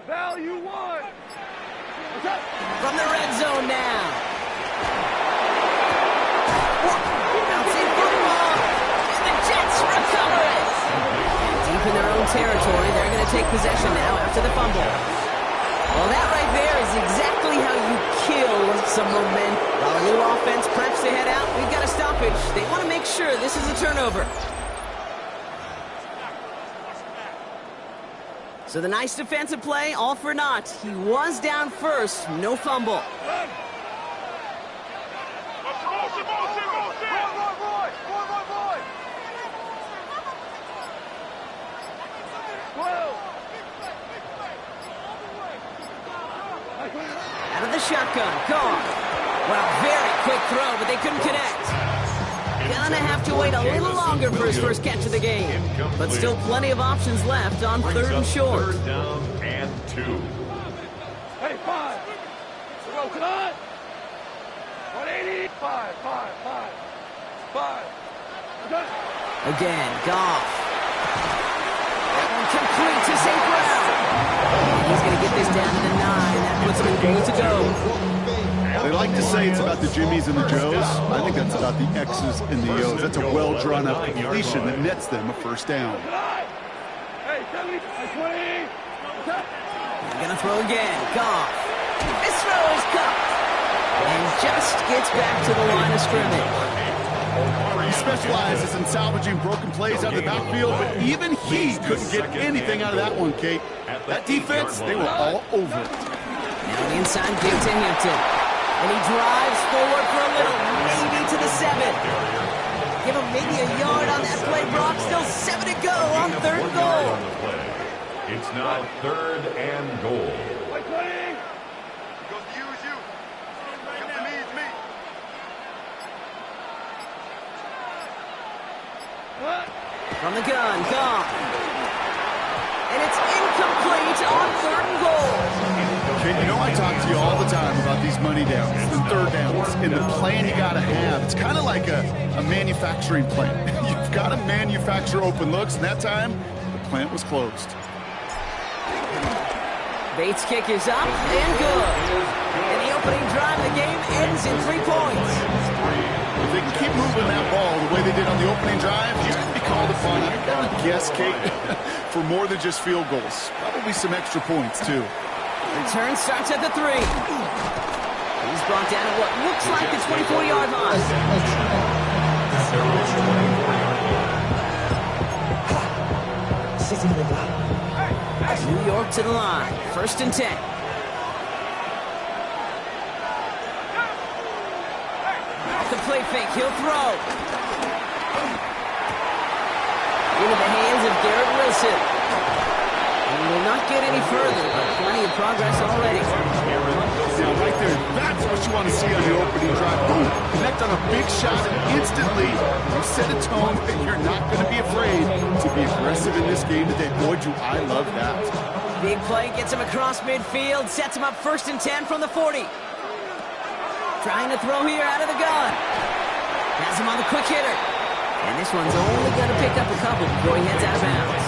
E: Value 1.
F: From the red zone now. Bouncing football. And the Jets recover it. Deep in their own territory, they're going to take possession now after the fumble. Well, that right there is exactly how you kill some momentum. While a new offense preps to head out, we've got a stoppage. They want to make sure this is a turnover. So the nice defensive play, all for naught. He was down first, no fumble. Out of the shotgun, gone. Well, very quick throw, but they couldn't connect. Gonna have to wait a little longer for his first catch of the game. But still plenty of options left on third and short.
C: Third down and 2.
E: Hey, 5. Go, cut. 180. 5.
F: Again, Goff. That one complete to St. Brown. He's going to get this down to the 9. That puts him in goal to go.
H: They like to say it's about the Jimmies and the Joes. I think that's about the X's and the O's. That's a well-drawn-up completion that nets them a first down.
E: Hey, 70. 20.
F: He's going to throw again. Goff. This throw is cut. And just gets back to the line of scrimmage.
H: He specializes in salvaging broken plays out of the backfield, but even he couldn't get anything out of that one, Kate. That defense, they were all over it.
F: Now the inside give to Hampton. And he drives forward for a little, maybe to the 7. Give him maybe a yard on that play, Brock. Still 7 to go on third and goal.
C: It's now third and goal.
F: From the gun, Goff. And it's incomplete on third and goal.
H: Kate, you know I talk to you all the time about these money downs and third downs and the plan you got to have. It's kind of like a manufacturing plant. You've got to manufacture open looks, and that time, the plant was closed.
F: Bates' kick is up and good. And the opening drive of the game ends in 3 points.
H: If they can keep moving that ball the way they did on the opening drive, he's going to be called upon, I gotta guess, Kate, for more than just field goals. Probably some extra points, too.
F: Return starts at the 3. He's brought down at what looks like the 24-yard line. New York to the line. First and 10. Off the play fake, he'll throw. Into the hands of Garrett Wilson. And will not get any further, but plenty of progress already.
H: Now, right there, that's what you want to see on the opening drive. Boom, connect on a big shot, and instantly you set a tone that you're not going to be afraid to be aggressive in this game today. Boy, do I love that.
F: Big play gets him across midfield, sets him up 1st and 10 from the 40. Trying to throw here out of the gun. Has him on the quick hitter. And this one's only going to pick up a couple before he heads out of bounds.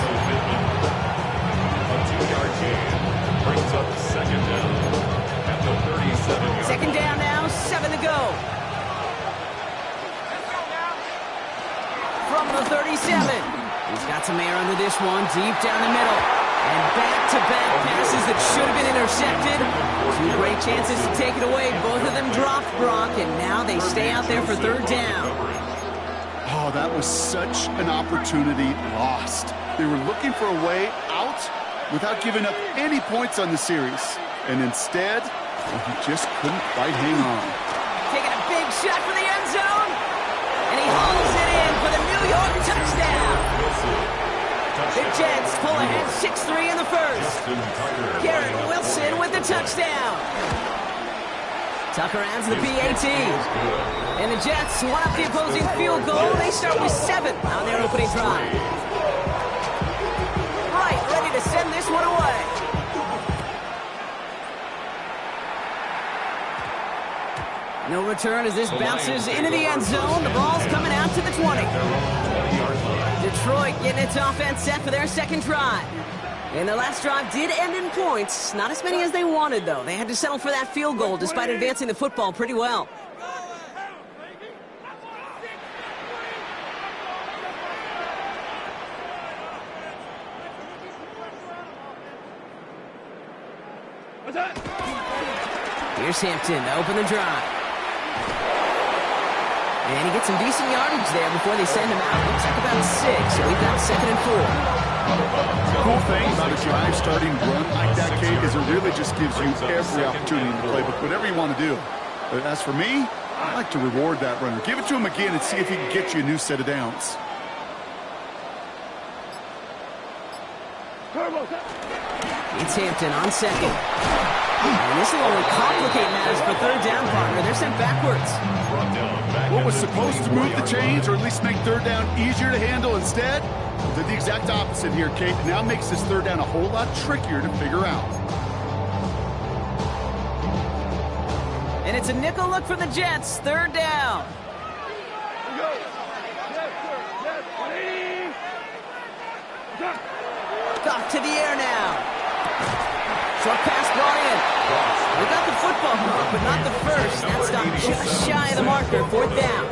C: A 2-yard gain brings up 2nd down at the 37-yard line.
F: 2nd down now, 7 to go. From the 37. He's got some air under this one, deep down the middle. And back-to-back passes that should have been intercepted. 2 great chances to take it away. Both of them dropped, Brock, and now they stay out there for 3rd down.
H: Oh, that was such an opportunity lost. They were looking for a way out without giving up any points on the series. And instead, he just couldn't quite hang on.
F: Taking a big shot for the end zone. And he hauls it in for the New York touchdown. The Jets pull ahead 6-3 in the first. Garrett Wilson with the touchdown. Tucker adds the PAT. And the Jets one up the opposing field goal. They start with 7 on their opening drive. Right, ready to send this one away. No return as this bounces into the end zone. The ball's coming out to the 20. Detroit getting its offense set for their 2nd drive. And their last drive did end in points. Not as many as they wanted, though. They had to settle for that field goal despite advancing the football pretty well. Here's Hampton to open the drive. And he gets some decent yardage there before they send him out. Looks like about 6, so we've got 2nd and 4.
H: The cool thing about a drive starting run like that, Kate, is it really just gives you every opportunity in the playbook, whatever you want to do. But as for me, I like to reward that runner. Give it to him again and see if he can get you a new set of downs.
F: It's Hampton on 2nd. And this will only complicate matters for 3rd down, partner. They're sent backwards.
H: What was supposed to move the chains, or at least make 3rd down easier to handle, instead did the exact opposite here, Kate. Now makes this 3rd down a whole lot trickier to figure out.
F: And it's a nickel look for the Jets. 3rd down. Off to the air now. Short pass brought in. We got the football, but not the first. That's stopped just shy of the marker. 4th down.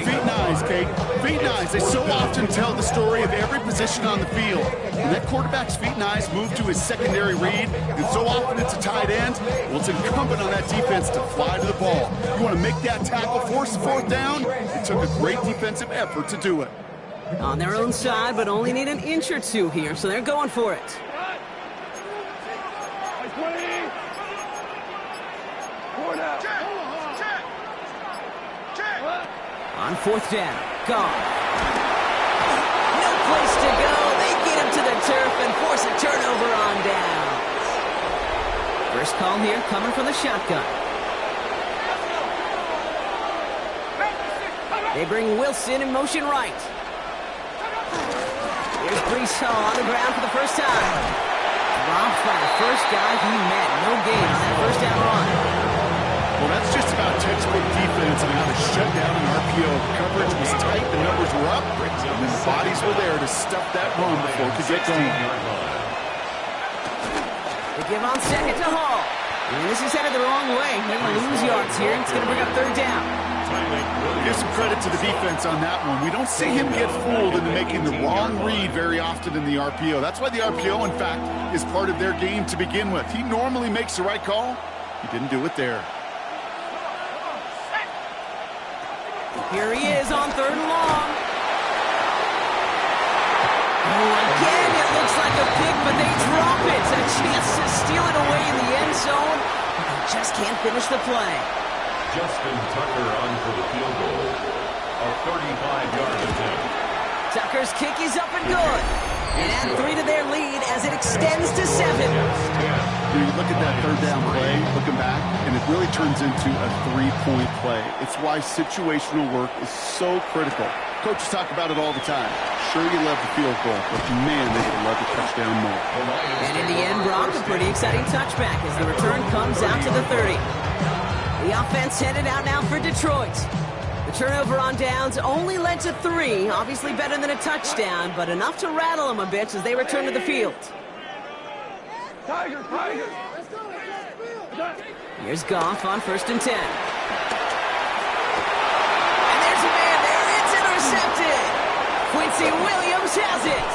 H: Feet and eyes, Kate. Feet and eyes. They so often tell the story of every position on the field. When that quarterback's feet and eyes move to his secondary read, and so often it's a tight end, well, it's incumbent on that defense to fly to the ball. You want to make that tackle, force the 4th down? It took a great defensive effort to do it.
F: On their own side, but only need an inch or 2 here, so they're going for it. On 4th down, gone. No place to go. They get him to the turf and force a turnover on down. First call here coming from the shotgun. They bring Wilson in motion right. Here's Breece Hall on the ground for the first time. Dropped by the first guy he met. No gain on that 1st down run.
H: Well, that's just about textbook defense and how to shut down an RPO. The coverage was tight, the numbers were up, and the bodies were there to stuff that run before it could get going.
F: They give on 2nd to Hall. And this is headed the wrong way. They're going to lose yards here. It's going to bring up 3rd down.
H: Give some credit to the defense on that one. We don't see him get fooled into making the wrong read very often in the RPO. That's why the RPO, in fact, is part of their game to begin with. He normally makes the right call. He didn't do it there.
F: Here he is on 3rd and long. Oh, again, it looks like a pick, but they drop it. A chance to steal it away in the end zone. But they just can't finish the play.
C: Justin Tucker on for the field goal. A 35-yard attempt.
F: Tucker's kick is up and good. And add 3 to their lead as it extends to 7.
H: You look at that third down play, looking back, and it really turns into a 3-point play. It's why situational work is so critical. Coaches talk about it all the time. Sure, you love the field goal, but man, they would love the touchdown more.
F: And in the end, Brock, a pretty exciting touchback as the return comes out to the 30. The offense headed out now for Detroit. The turnover on downs only led to 3, obviously better than a touchdown, but enough to rattle them a bit as they return to the field.
E: Tiger, Tiger.
F: Here's Goff on 1st and 10. And there's a man there. It's intercepted. Quincy Williams has it.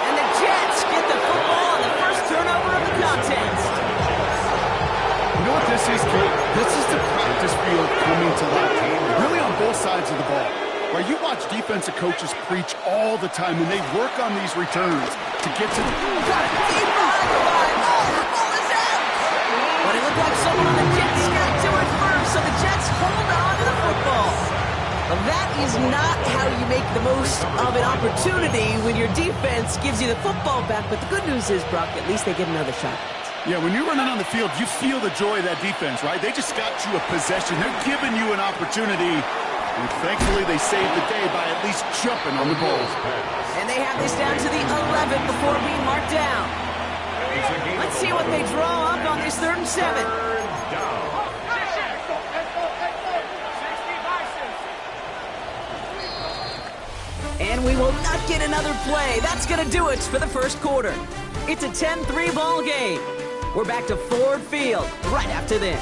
F: And the Jets get the football on the first turnover of the contest.
H: You know what this is, Kate? This is the practice field coming to life. Really on both sides of the ball. Right, you watch defensive coaches preach all the time when they work on these returns to get to the...
F: Got it. Deep behind the line. Oh, the ball is out. But it looked like someone on the Jets got to it first, so the Jets hold on to the football. Well, that is not how you make the most of an opportunity when your defense gives you the football back. But the good news is, Brock, at least they get another shot.
H: Yeah, when you're running on the field, you feel the joy of that defense, right? They just got you a possession. They're giving you an opportunity. And thankfully, they saved the day by at least jumping on the ball.
F: And they have this down to the 11 before being marked down. Let's see what they draw up on this 3rd and 7. And we will not get another play. That's going to do it for the first quarter. It's a 10-3 ball game. We're back to Ford Field right after this.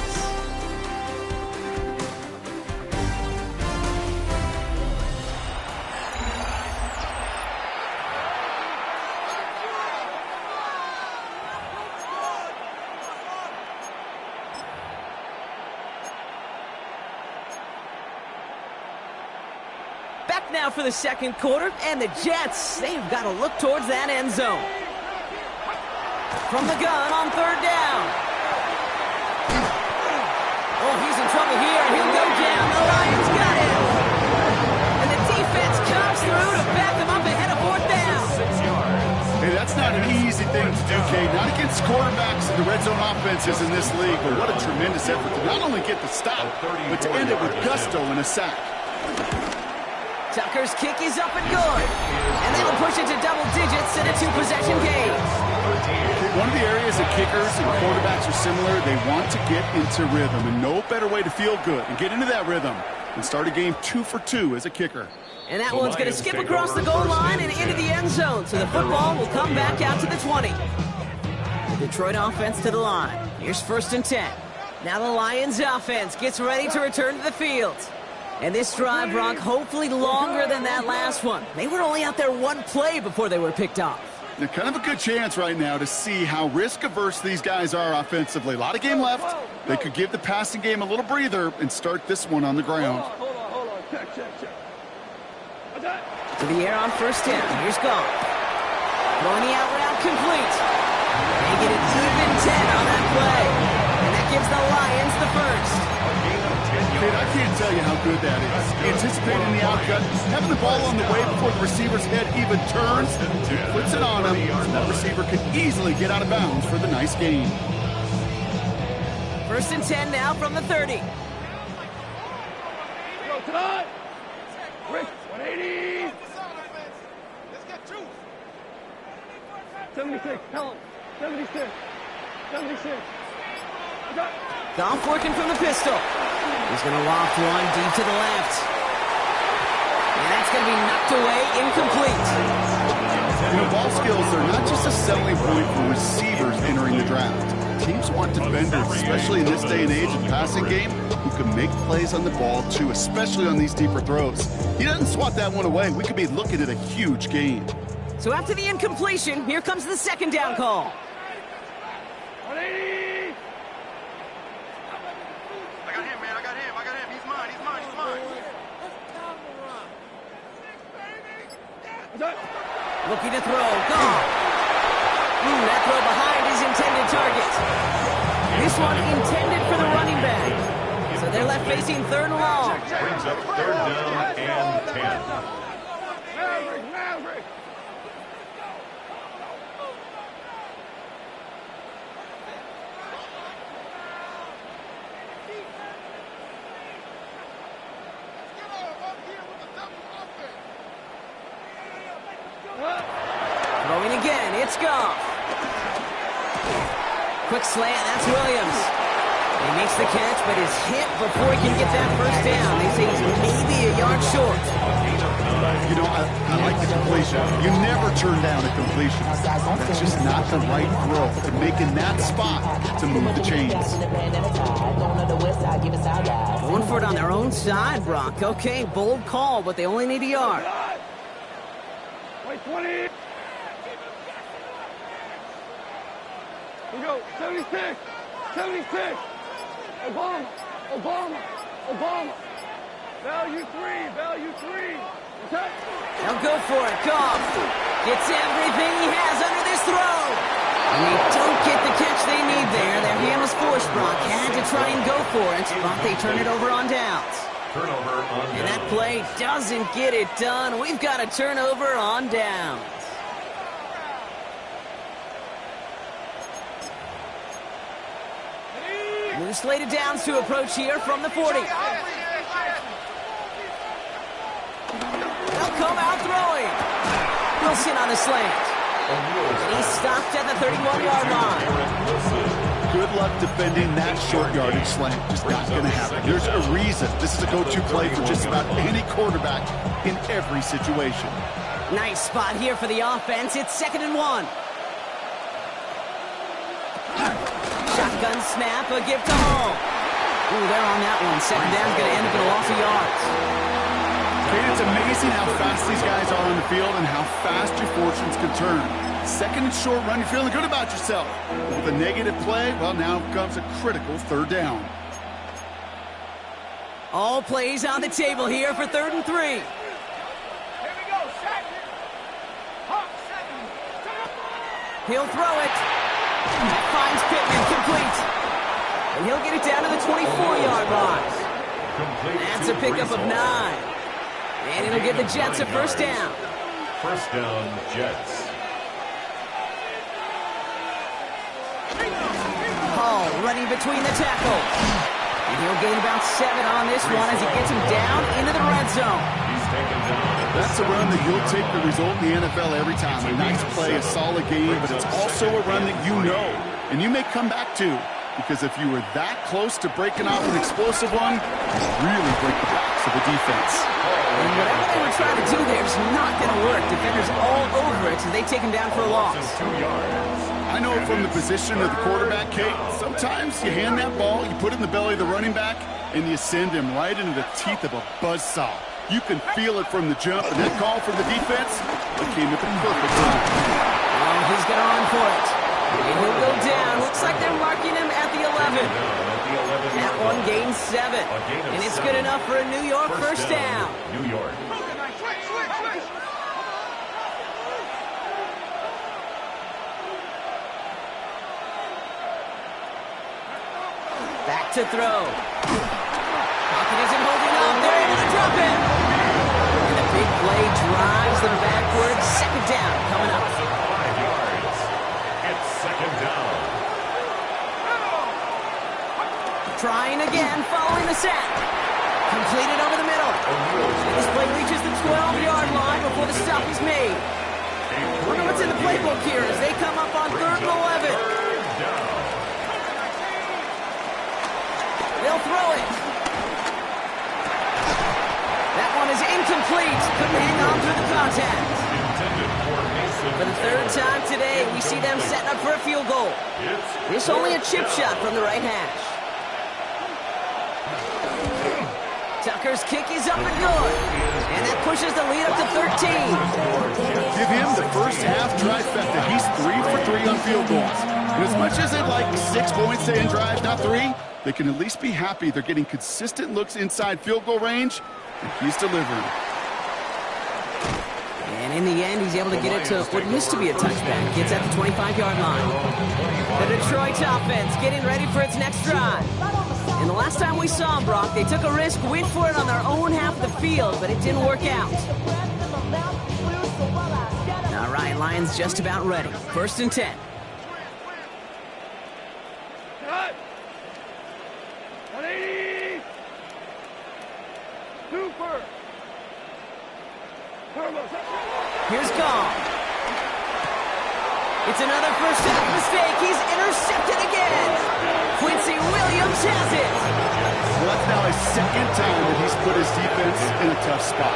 F: Back now for the second quarter, and the Jets, they've got to look towards that end zone. From the gun on 3rd down. Oh, he's in trouble here. He'll go down. The Lions got him. And the defense comes through to back him up ahead of 4th down.
H: Hey, that's not an easy thing to do, Kate. Not against quarterbacks and the red zone offenses in this league, but what a tremendous effort to not only get the stop, but to end it with gusto and a sack.
F: Tucker's kick is up and good. And they will push it to double digits in a 2-possession game.
H: One of the areas that kickers and quarterbacks are similar, they want to get into rhythm, and no better way to feel good and get into that rhythm than start a game 2 for 2 as a kicker.
F: And that one's going to skip across the goal line and into the end zone, so the football will come back out to the 20. The Detroit offense to the line. Here's 1st and 10. Now the Lions offense gets ready to return to the field. And this drive, Brock, hopefully longer than that last one. They were only out there 1 play before they were picked off.
H: They're kind of a good chance right now to see how risk-averse these guys are offensively. A lot of game left. They could give the passing game a little breather and start this one on the ground.
E: Hold on. Check.
F: To the air on 1st down. Here's Goff. Throwing the out route complete. They get an even 10 on that play. And that gives the Lions the first.
H: Kate, I can't tell you how good that is. Anticipating the outcut, having the ball on the way before the receiver's head even turns, he puts it on him, so that receiver can easily get out of bounds for the nice gain.
F: 1st and 10 now from the 30.
E: Go tonight. Rick, 180. Let's get 2. 76. Tell him. 76.
F: Goff working from the pistol. He's going to loft one deep to the left. And that's going to be knocked away, incomplete.
H: You know, ball skills are not just a selling point for receivers entering the draft. Teams want defenders, especially in this day and age of passing game, who can make plays on the ball too, especially on these deeper throws. He doesn't swat that one away. We could be looking at a huge gain.
F: So after the incompletion, here comes the 2nd down call.
E: 180.
I: I got him. He's mine.
F: Looking to throw. Goff. That throw behind his intended target. This one intended for the running back. So they're left facing 3rd and long.
C: Brings up 3rd down and 10.
E: Maverick.
F: again. It's Goff. Quick slant. That's Williams. He makes the catch, but is hit before he can get that first down. They say he's maybe a yard short.
H: You know, I like the completion. You never turn down a completion. That's just not the right throw. To make in that spot to move the chains.
F: Going for it on their own side, Brock. Okay, bold call, but they only need a yard.
E: Wait, 20. Here we go. 76. 76. Obama. Obama. Obama. Value 3. Value 3. Attack.
F: They'll go for it. Goff gets everything he has under this throw. And they don't get the catch they need there. Their hand was forced, Brock. Had to try and go for it, but they turn it over on downs.
C: Turnover on
F: And that
C: downs.
F: play doesn't get it done. We've got a turnover on downs. New slated downs to approach here from the 40. They'll come out throwing. Wilson on the slant. He's stopped at the 31-yard line.
H: Good luck defending that short yardage slant. Just not going to happen. There's a reason. This is a go-to play for just about any quarterback in every situation.
F: Nice spot here for the offense. It's 2nd and 1. Shotgun snap, a give to Hall. Ooh, they're on that one. 2nd down's going to end up in a loss of yards.
H: Okay, it's amazing how fast these guys are on the field and how fast your fortunes can turn. 2nd and short run, you're feeling good about yourself. With a negative play, well, now comes a critical 3rd down.
F: All plays on the table here for 3rd and 3.
E: Here we go. Set. Hawk, 7.
F: He'll throw it. That finds Pittman, complete. And he'll get it down to the 24-yard line. That's a pickup of 9. And it'll give the Jets a 1st down.
C: 1st down, Jets.
F: Hall running between the tackles. And he'll gain about 7 on this one as he gets him down into the red zone.
C: He's taken down.
H: That's a run that you'll take the result in the NFL every time. A nice play, a solid game, but it's also a run that you know and you may come back to. Because if you were that close to breaking off an explosive one, you really break the backs of the defense.
F: And whatever they were trying to do there is not going to work. Defenders all over it, so they take him down for a loss.
C: 2 yards.
H: I know from the position of the quarterback, Kate, sometimes you hand that ball, you put it in the belly of the running back, and you send him right into the teeth of a buzzsaw. You can feel it from the jump, and that call from the defense, it came at the perfect time.
F: Oh, he's got on for it. And he'll go down. Looks like they're marking him at the 11. That one gains 7. And it's good enough for a New York 1st down.
C: New York.
F: Back to throw. Pocket isn't holding up. They're able to drop it. And the big play drives them backwards. 2nd down coming up.
C: 5 yards. It's 2nd down.
F: Trying again, following the sack. Completed over the middle. This play reaches the 12-yard line before the stop is made. Wonder what's in the playbook here as they come up on 3rd and 11. They'll throw it. That one is incomplete. Couldn't hang on through the contact. For the 3rd time today, we see them setting up for a field goal. This only a chip shot from the right hash. Tucker's kick is up and good. And that pushes the lead up to 13.
H: Give him the first half trifecta. He's 3 for 3 on field goals. And as much as they'd like 6 points to end drives, not 3, they can at least be happy they're getting consistent looks inside field goal range, and he's delivering.
F: And in the end, he's able to get it to what used to be a touchback. Gets at the 25-yard line. The Detroit offense getting ready for its next drive. And the last time we saw them, Brock, they took a risk, went for it on their own half of the field, but it didn't work out. All right, Lions just about ready. 1st and 10.
E: Cut. 180. Super. Turbo.
F: Here's Goff. It's another first half mistake. He's intercepted again. Quincy Williams has it.
H: Well, that's now his second time that he's put his defense in a tough spot.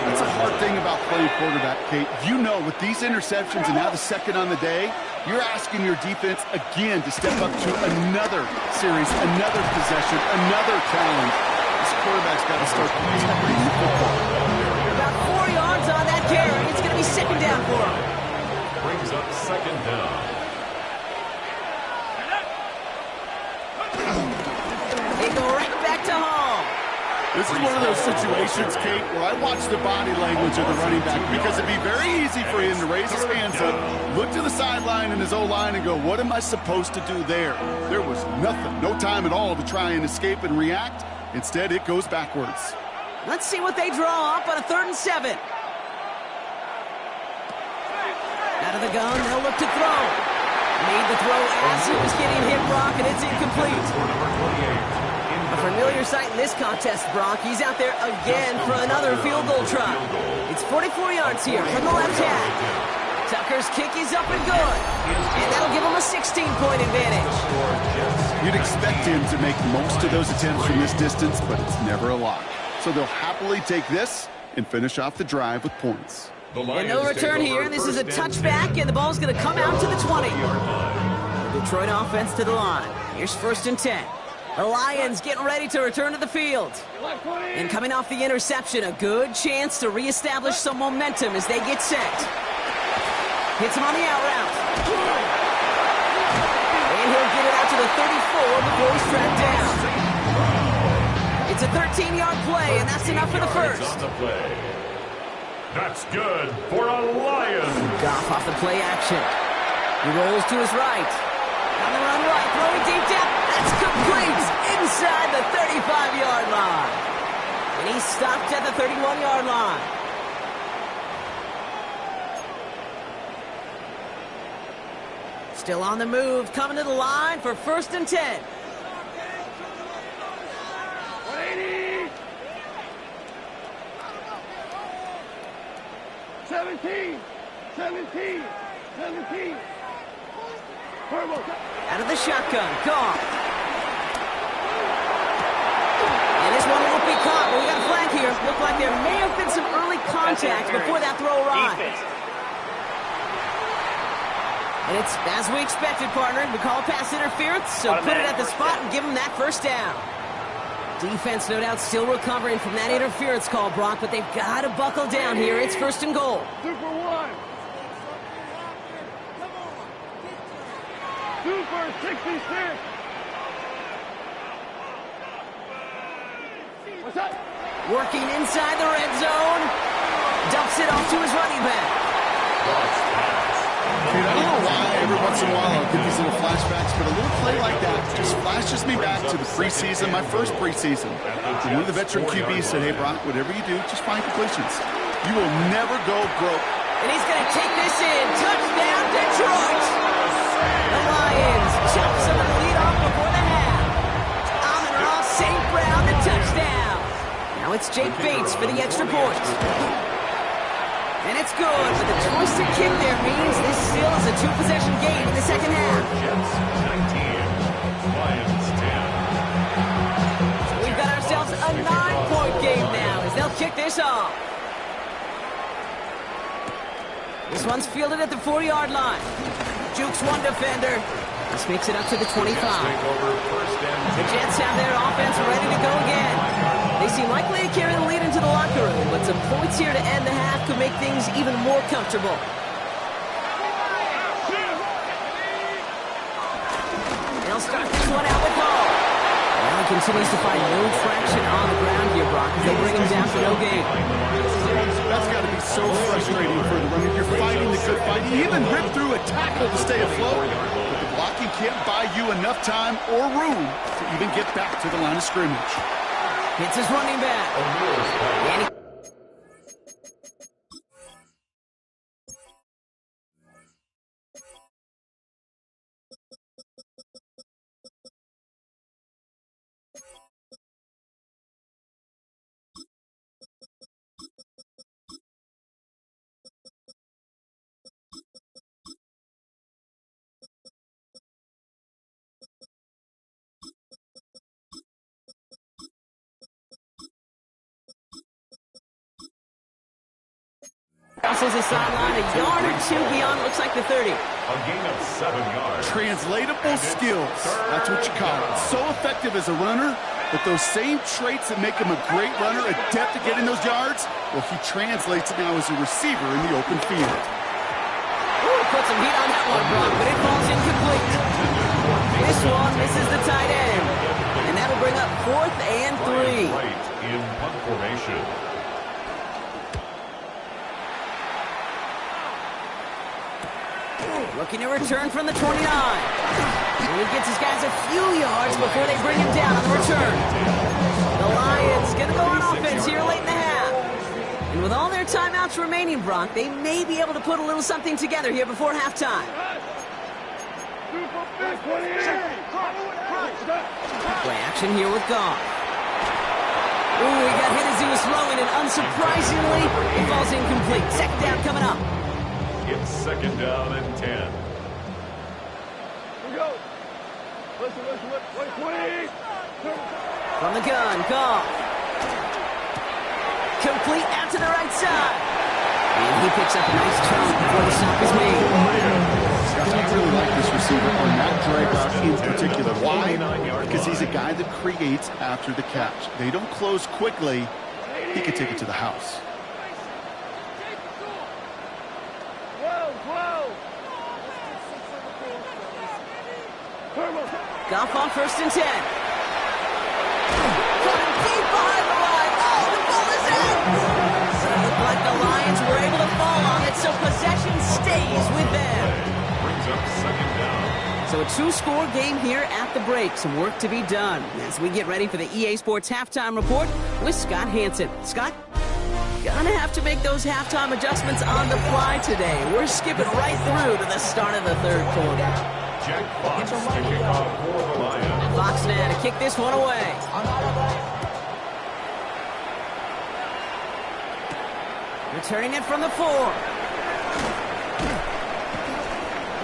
H: That's a hard thing about playing quarterback, Kate. You know, with these interceptions and now the second on the day, you're asking your defense again to step up to another series, another possession, another challenge. This quarterback's got to start protecting the football.
F: About 4 yards on that carry. It's going to be second down for him.
C: Brings up second down.
F: They go right back to home.
H: This is one of those situations, Kate, where I watch the body language of the running back because it'd be very easy for him to raise his hands up, look to the sideline in his O-line and go, what am I supposed to do there? There was nothing, no time at all to try and escape and react. Instead, it goes backwards.
F: Let's see what they draw up on a 3rd and 7. Out of the gun, they'll look to throw. Made the throw as he was getting hit, Brock, and it's incomplete. A familiar sight in this contest, Brock. He's out there again for another field goal try. It's 44 yards here from the left half. Tucker's kick is up and good. And that'll give him a 16-point advantage.
H: You'd expect him to make most of those attempts from this distance, but it's never a lot. So they'll happily take this and finish off the drive with points.
F: And no return here. This is a touchback, and the ball's going to come out to the 20. The Detroit offense to the line. Here's 1st and 10. The Lions getting ready to return to the field. And coming off the interception, a good chance to reestablish some momentum as they get set. Hits him on the out route. And he'll get it out to the 34 before he's tracked down. It's a 13-yard play, and that's enough for the first.
C: That's good for a Lion.
F: Goff off the play action. He rolls to his right. On the run right, throwing deep down. That's complete inside the 35-yard line. And he's stopped at the 31-yard line. Still on the move, coming to the line for 1st and 10.
E: 180. 17. 17. 17.
F: Out of the shotgun, Goff. And this one won't be caught, but we got a flag here. Looked like there may have been some early contact before that throw arrived. And it's as we expected, partner. We call pass interference, so put it at the spot and give him that first down. Defense, no doubt, still recovering from that interference call, Brock, but they've got to buckle down here. It's 1st and goal.
E: Super 1. Super 66. What's up?
F: Working inside the red zone. Dumps it off to his running back.
H: Dude, I don't know why every once in a while I'll get these little flashbacks, but a little play like that just flashes me back to the preseason, my first preseason. And one of the veteran QBs said, hey, Brock, whatever you do, just find completions. You will never go broke.
F: And he's going to take this in. Touchdown, Detroit! The Lions chop some of the lead off before the half. Amon-Ra St. Brown, the touchdown. Now it's Jake Bates for the extra point. And it's good, but the twisted kick there means this still is a 2-possession game in the second half.
C: Jets 19, Lions 10.
F: So we've got ourselves a 9-point game now as they'll kick this off. This one's fielded at the 4-yard line. Jukes one defender. This makes it up to the 25. The Jets have their offense ready to go again. They seem likely to carry the lead into the locker room, but some points here to end the half could make things even more comfortable. They'll start this one out with Hall. Now he continues to find no traction on the ground here, Brock, as they bring him down for no gain.
H: That's got to be so frustrating for the runner. You're fighting the good fight. You even rip through a tackle to stay afloat, but the blocking can't buy you enough time or room to even get back to the line of scrimmage.
F: Hits his running back. And he Crosses the sideline a yard or two beyond, looks like the 30.
C: A gain of 7 yards.
H: Translatable skills. That's what you call it. So effective as a runner, but those same traits that make him a great runner, adept at getting those yards, well, he translates it now as a receiver in the open field.
F: Ooh, put some heat on that one, Brock, but it falls incomplete. This one misses the tight end. And that'll bring up 4th and 3.
C: Right in punt formation.
F: Looking to return from the 29. And he gets his guys a few yards before they bring him down on the return. The Lions going to go on offense here late in the half. And with all their timeouts remaining, Brock, they may be able to put a little something together here before halftime. Play action here with Goff. Ooh, he got hit as he was throwing, and unsurprisingly, it falls incomplete. Second down coming up.
C: It's 2nd down and 10.
E: Here we go. Listen. 20.
F: From the gun, Goff. Complete out to the right side. And he picks up a nice chunk before the stop is made.
H: I really like this receiver on that drag route in particular. Why? Because he's a guy that creates after the catch. They don't close quickly. He can take it to the house.
F: Goff on 1st and 10. Coming deep behind the line. Oh, the ball is in. It looked like the Lions were able to fall on it, so possession stays with them.
C: Brings up 2nd down.
F: So a 2-score game here at the break. Some work to be done as we get ready for the EA Sports Halftime Report with Scott Hanson. Scott, gonna have to make those halftime adjustments on the fly today. We're skipping right through to the start of the 3rd quarter.
C: Jack Fox to kick off for the Lions.
F: Fox now to kick this one away. Returning it from the 4.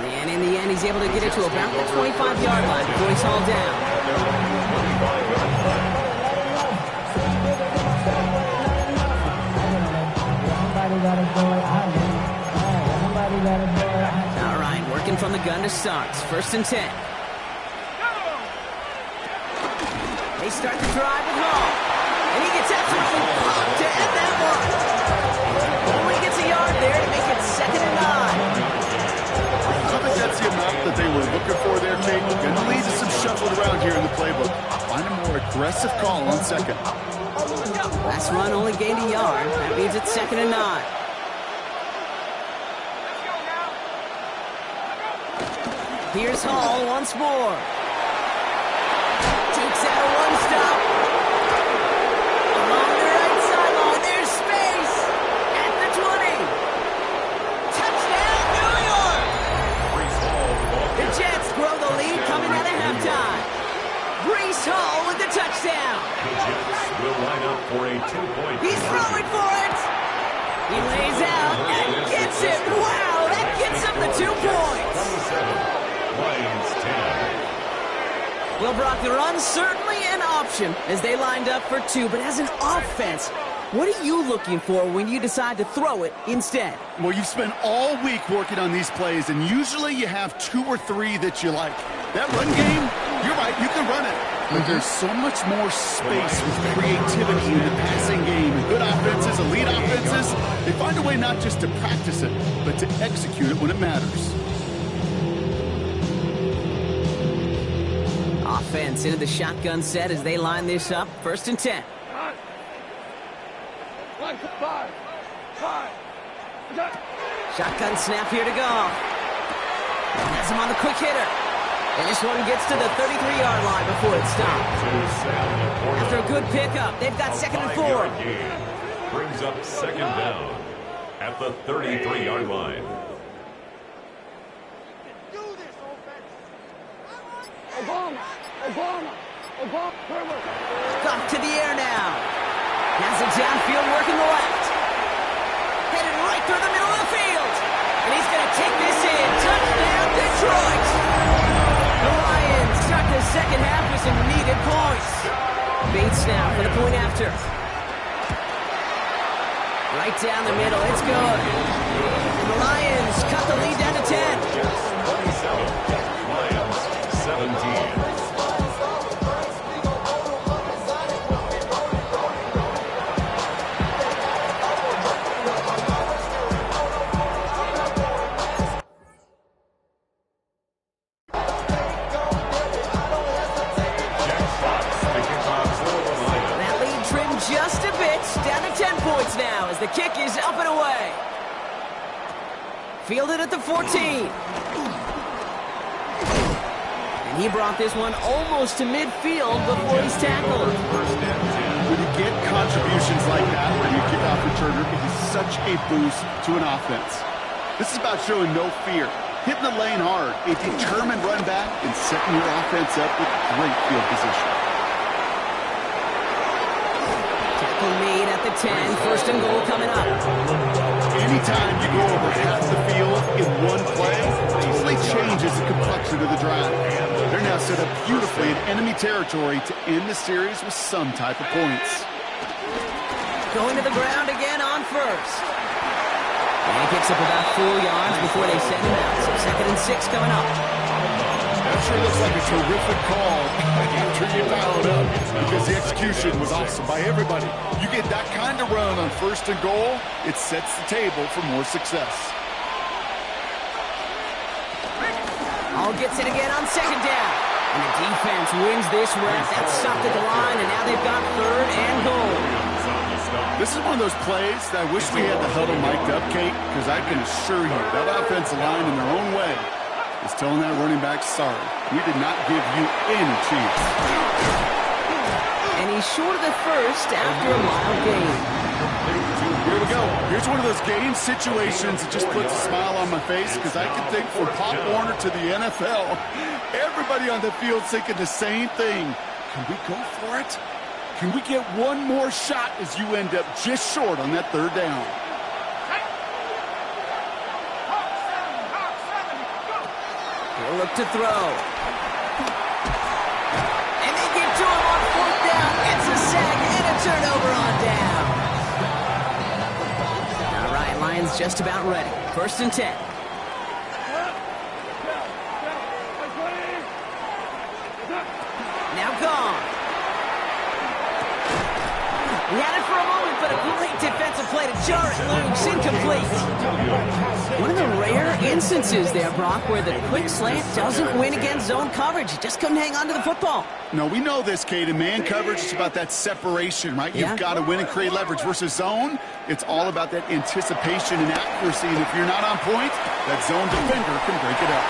F: And in the end, he's able to get it to about the 25-yard line before he's hauled down. All right, working from the gun to start. 1st and 10. They start the drive with Hall. And he gets absolutely pumped to end that one. Only gets a yard there to make it 2nd and 9.
H: I think that's the amount that they were looking for there, Kate. Going to lead to some shuffled around here in the playbook. Find a more aggressive call on 2nd.
F: Last run only gained a yard. That means it's 2nd and 9. Here's Hall once more. Takes out a one-stop. Along the right sideline, there's space. At the 20. Touchdown, New York! The Jets grow the lead coming out of halftime. Breece Hall with the touchdown.
C: The Jets will line up for a 2-point.
F: He's throwing for it. He lays out and gets it. Wow, that gets him the 2 points.
C: Lions 10.
F: Well, Brock, the run's certainly an option as they lined up for 2, but as an offense, what are you looking for when you decide to throw it instead?
H: Well, you've spent all week working on these plays, and usually you have 2 or 3 that you like. That run game, you're right, you can run it. But there's so much more space with creativity in the passing game. Good offenses, elite offenses, they find a way not just to practice it, but to execute it when it matters.
F: Offense into the shotgun set as they line this up. 1st and 10.
E: 5.
F: Shotgun snap here to go. Has him on the quick hitter. And this one gets to the 33-yard line before it stops. After a good pickup, they've got 2nd and 4.
C: Brings up 2nd down at the 33-yard line.
E: Obama.
F: Goff to the air now. Has it downfield working the left. Headed right through the middle of the field. And he's going to take this in. Touchdown, Detroit. The Lions start the second half with some needed points. Bates now for the point after. Right down the middle. It's good. And the Lions cut the lead down to 10.
C: 27. Lions 17.
F: The kick is up and away. Fielded at the 14. And he brought this one almost to midfield before he's tackled.
H: When you get contributions like that, when you kick off returner, it is such a boost to an offense. This is about showing no fear, hitting the lane hard, a determined run back, and setting your offense up with great field position.
F: Made at the 10, first and goal coming up.
H: Anytime you go over half the field in one play, it easily changes the complexion of the drive. They're now set up beautifully in enemy territory to end the series with some type of points.
F: Going to the ground again on first. And he picks up about 4 yards before they send him out. So 2nd and 6 coming up.
H: That sure looks like a terrific call after you dial it up, because the execution was awesome by everybody. You get that kind of run on 1st and goal, it sets the table for more success.
F: All gets it again on 2nd down. And the defense wins this rep. That's stopped at the line, and now they've got 3rd and goal.
H: This is one of those plays that I wish we had the huddle mic'd up, Kate, because I can assure you that offensive line in their own way is telling that running back, sorry, we did not give you any chance.
F: And he's short of the first after a mild gain.
H: Here we go. Here's one of those game situations that just puts a smile on my face, because I can think from Pop Warner to the NFL, everybody on the field thinking the same thing. Can we go for it? Can we get one more shot as you end up just short on that 3rd down?
F: He'll look to throw. And they get to him on 4th down. It's a sack and a turnover on down. All right, Lions just about ready. 1st and 10. Now gone. He had it for a moment, but a great defensive play to jar it loose. Incomplete. One of the rare instances there, Brock, where the quick slant doesn't win against zone coverage. He just couldn't hang on to the football.
H: No, we know this, Kate. In man coverage, it's about that separation, right?
F: Yeah.
H: You've got to win and create leverage. Versus zone, it's all about that anticipation and accuracy. And if you're not on point, that zone defender can break it up.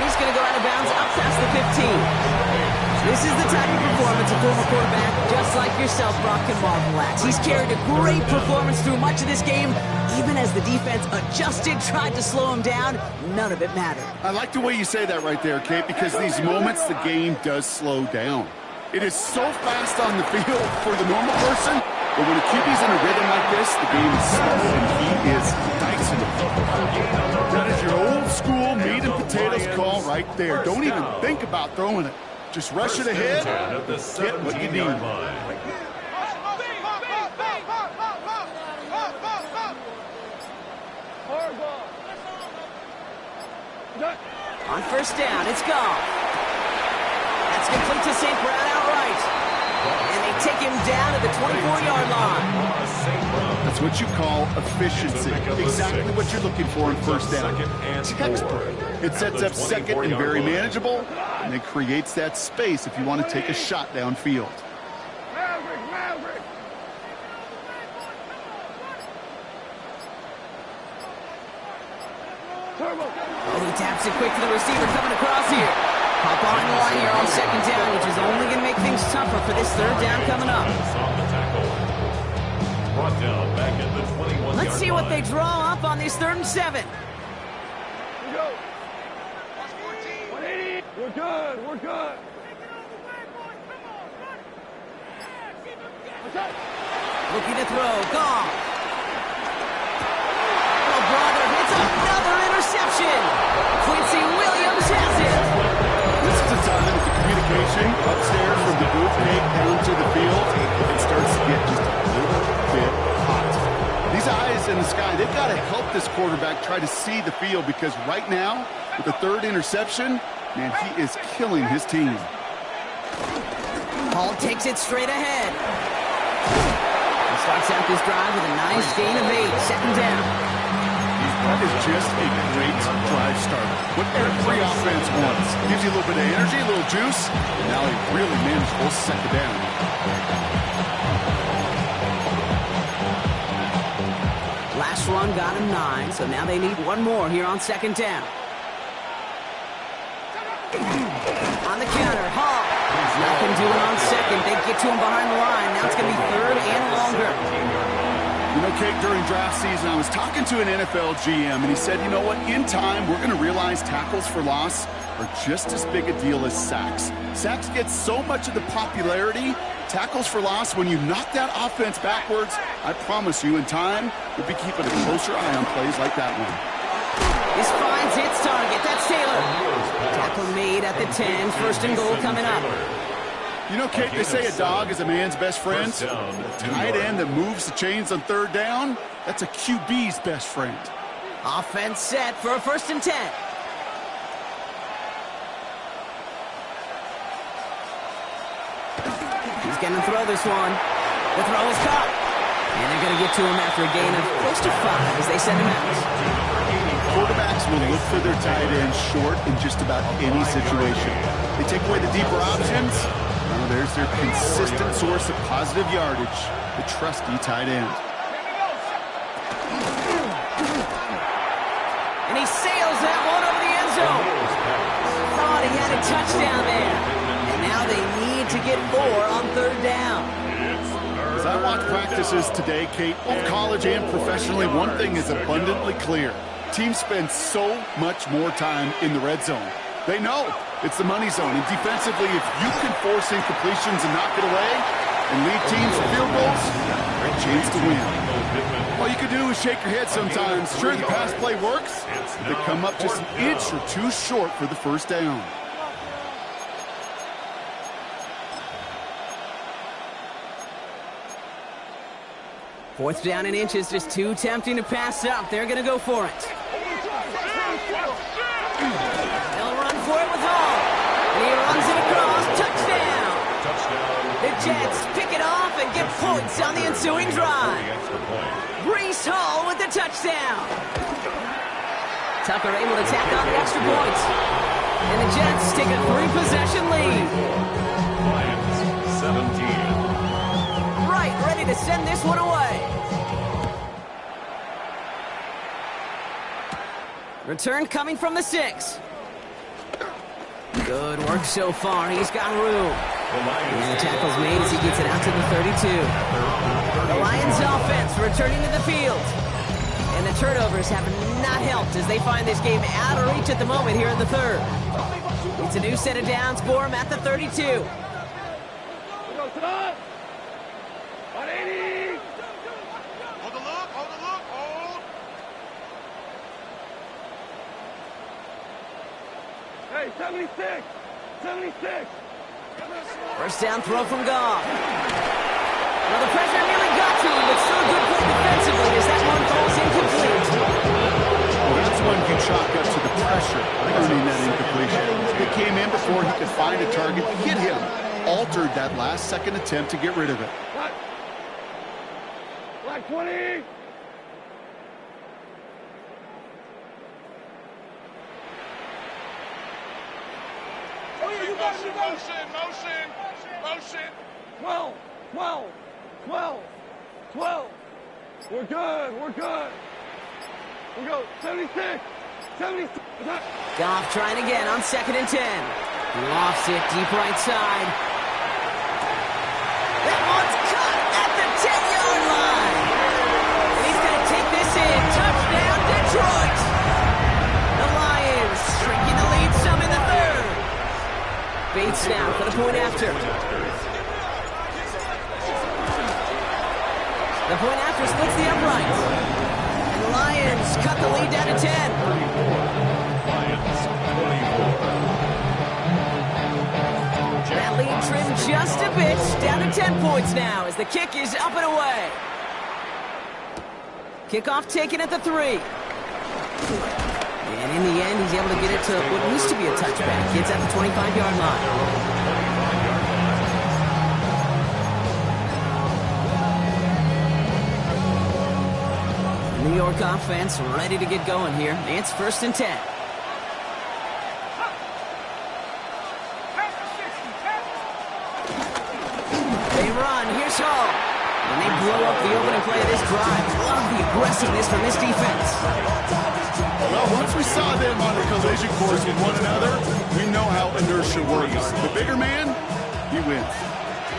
F: He's going to go out of bounds up past the 15. This is the type of performance a former quarterback, just like yourself, Brock, can marvel at. He's carried a great performance through much of this game. Even as the defense adjusted, tried to slow him down, none of it mattered.
H: I like the way you say that right there, Kate, because these moments the game does slow down. It is so fast on the field for the normal person, but when a QB's in a rhythm like this, the game is slow and he is dicing it. That is your old school meat and potatoes call right there. Don't even think about throwing it. Just rush it ahead, get what you need.
F: On 1st down, it's gone. That's complete to St. Brown outright. And they take him down to the 24-yard line.
H: That's what you call efficiency. Exactly what you're looking for in 1st down. Textbook. It sets up 2nd and very manageable, and it creates that space if you want to take a shot downfield.
F: Oh, he taps it quick to the receiver coming across here. Hop on the line here on 2nd down, which is only going to make things tougher for this 3rd down coming up. Let's see what they draw up on this 3rd and 7.
E: We're good. We're good.
F: Looking to throw. Gone. Oh, brother. It's another interception. Quincy Williams has it.
H: This is a time that the communication upstairs from the booth down to the field, it starts to get just a little bit hot. These eyes in the sky. They've got to help this quarterback try to see the field because right now, with the third interception, man, he is killing his team.
F: Hall takes it straight ahead. He starts out this drive with a nice gain of 8. Second down.
H: That is just a great drive starter. What every offense wants. Gives you a little bit of energy, a little juice, and now he really manageable second down.
F: Last run got him 9, so now they need one more here on second down. On the counter, Hall. Nothing doing on second. They get to him behind the line. Now it's going to be third and longer.
H: You know, Kate, during draft season, I was talking to an NFL GM, and he said, you know what, in time, we're going to realize tackles for loss are just as big a deal as sacks. Sacks get so much of the popularity. Tackles for loss, when you knock that offense backwards, I promise you, in time, we'll be keeping a closer eye on plays like that one.
F: This finds its target. That's Taylor. Tackle made at the 10. First and goal coming up.
H: You know, Kate, they say a dog is a man's best friend. Tight end that moves the chains on third down, that's a QB's best friend.
F: Offense set for a first and 10. He's going to throw this one. The throw is caught. And they're going to get to him after a gain of close to 5 as they send him out.
H: Quarterbacks will look for their tight end short in just about any situation. They take away the deeper options. Now there's their consistent source of positive yardage, the trusty tight end.
F: And he sails that one over the end zone. Thought he had a touchdown there. And now they need to get 4 on third down.
H: As I watch practices today, Kate, both college and professionally, one thing is abundantly clear. Teams spend so much more time in the red zone. They know it's the money zone. And defensively, if you can force incompletions and knock it away and lead teams to field goals, great chance to win. All you can do is shake your head sometimes. Sure, the pass play works, but they come up just an inch or two short for the first down.
F: Fourth down and inches, just too tempting to pass up. They're going to go for it. They'll run for it with Hall. And he runs it across. Touchdown. The Jets pick it off and get points on the ensuing drive. Breece Hall with the touchdown. Tucker able to tack on the extra points. And the Jets take a 3-possession lead.
C: Lions 17.
F: Right, ready to send this one away. Return coming from the 6. Good work so far. He's got room. And the tackle's made as he gets it out to the 32. The Lions offense returning to the field. And the turnovers have not helped as they find this game out of reach at the moment here in the third. It's a new set of downs for him at the 32.
E: Hey, 76! 76!
F: First down throw from Goff. Well, the pressure nearly got to him, but still a good play defensively as that one falls incomplete.
H: Well, that's when you chalk up to the pressure earning that incompletion. It came in before he could find a target, hit him, altered that last-second attempt to get rid of it.
E: Black 20!
I: Motion.
E: 12! 12! 12! 12! We're good! We go, 76! 76!
F: Goff trying again on second and 10. Lofts it deep right side. That one's caught at the 10-yard line. And he's going to take this in. Touchdown, Detroit. The Lions shrinking the lead some in the third. Bates now for the point after. The point after splits the uprights. And the Lions cut the lead down to 10.
C: Lions 24.
F: That lead trimmed just a bit, down to 10 points now as the kick is up and away. Kickoff taken at the 3. And in the end, he's able to get it to what used to be a touchback. It's at the 25-yard line. New York offense ready to get going here. It's 1st and 10. They run. Here's Hall. And they blow up the opening play of this drive. Love the aggressiveness from this defense.
H: Well, once we saw them on a collision course with one another, we know how inertia works. The bigger man, he wins.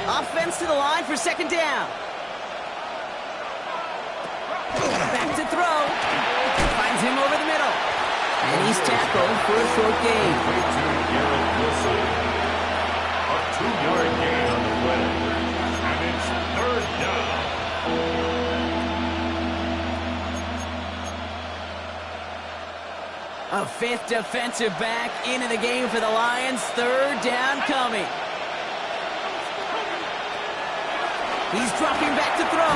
F: Offense to the line for 2nd down. Back to throw. Finds him over the middle. And he's tackled for a short gain.
C: A 2-yard gain on the play. And it's 3rd down.
F: A 5th defensive back into the game for the Lions. 3rd down coming. He's dropping back to throw.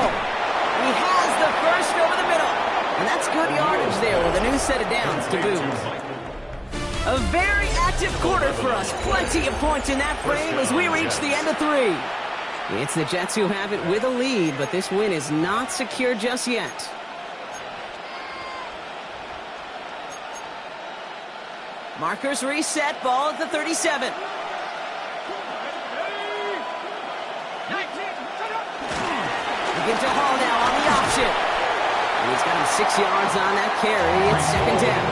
F: He has the first over the middle. And that's good yardage there with a new set of downs to boot. A very active quarter for us. Plenty of points in that frame as we reach the end of 3. It's the Jets who have it with a lead, but this win is not secure just yet. Markers reset, ball at the 37. Give to Hall now on the option. And he's got him 6 yards on that carry. It's 2nd down.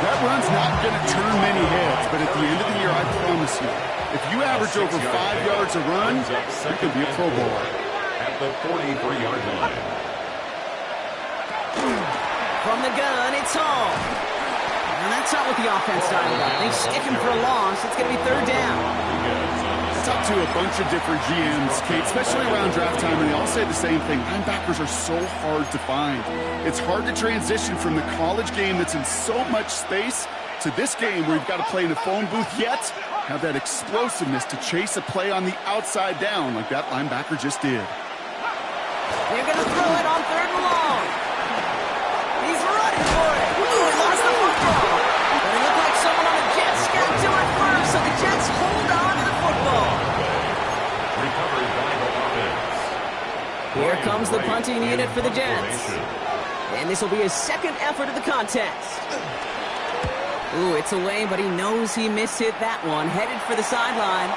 H: That run's not going to turn many heads, but at the end of the year, I promise you, if you average over 5 yards a run, you could be a Pro Bowler.
C: At the 43-yard line.
F: From the gun, it's Hall. And that's not what the offense started about. They stick him for a loss. It's going to be 3rd down.
H: I talked to a bunch of different GMs, Kate, especially around draft time, and they all say the same thing. Linebackers are so hard to find. It's hard to transition from the college game that's in so much space to this game where you've got to play in a phone booth, yet have that explosiveness to chase a play on the outside down like that linebacker just did.
F: They're going to throw it on 3rd and long. He's running for it. Ooh, he lost the football. But it looked like someone on the Jets got to it first, so the Jets hold on to the football.
C: Recovered by the offense.
F: Here comes the punting unit for the Jets. And this will be his 2nd effort of the contest. Ooh, it's away, but he knows he mishit that one. Headed for the sideline.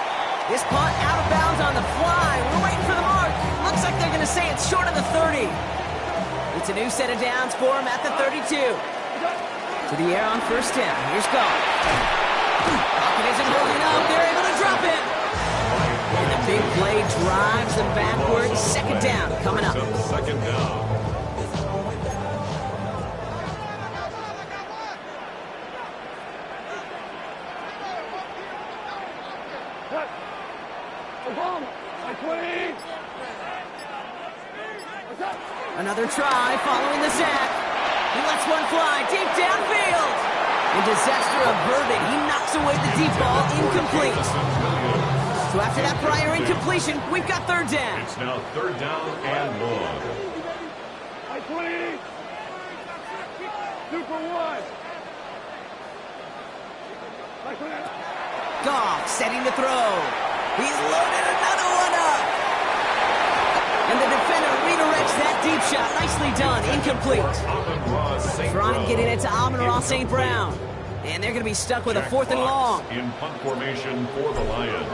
F: This punt out of bounds on the fly. We're waiting for the mark. Looks like they're going to say it's short of the 30. It's a new set of downs for him at the 32. To the air on 1st down. Here's Goff. Pocket isn't holding up. They're able to drop it. And the big play drives them backwards. 2nd down coming up.
C: 2nd down.
F: Another try following the sack. He lets one fly deep downfield. And disaster averted. He knocks away the deep ball, incomplete. So after that prior incompletion, we've got 3rd down.
C: It's now 3rd down and long.
E: Super 1.
F: Goff setting to throw. He's loaded another one up. And the defender redirects that deep shot. Nicely done. Incomplete. Trying getting it to Amon-Ra St. Brown. And they're going to be stuck with a 4th and long.
C: In punt formation for the Lions.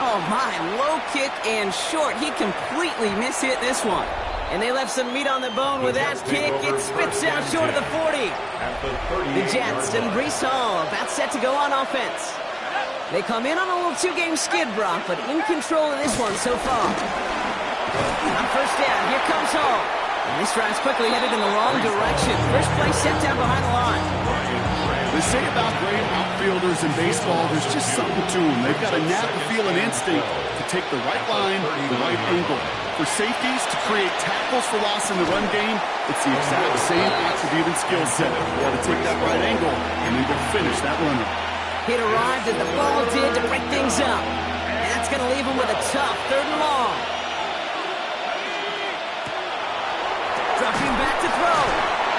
F: Oh, my. Low kick and short. He completely mishit this one. And they left some meat on the bone with that kick. It spits out short of the 40. The Jets and Breece Hall about set to go on offense. They come in on a little 2-game skid, Brock, but in control of this one so far. On 1st down, here comes Hall. And this drive's quickly headed in the wrong direction. First play set down behind the line.
H: They say about great outfielders in baseball, there's just something to them. They've got a knack, feel, and instinct to take the right line, the right angle. For safeties to create tackles for loss in the run game, it's the exact same attribute and skill set. You got to take that right angle and then go finish that runner.
F: It arrived as the ball did to break things up. And that's going to leave him with a tough 3rd and long. Drop to throw.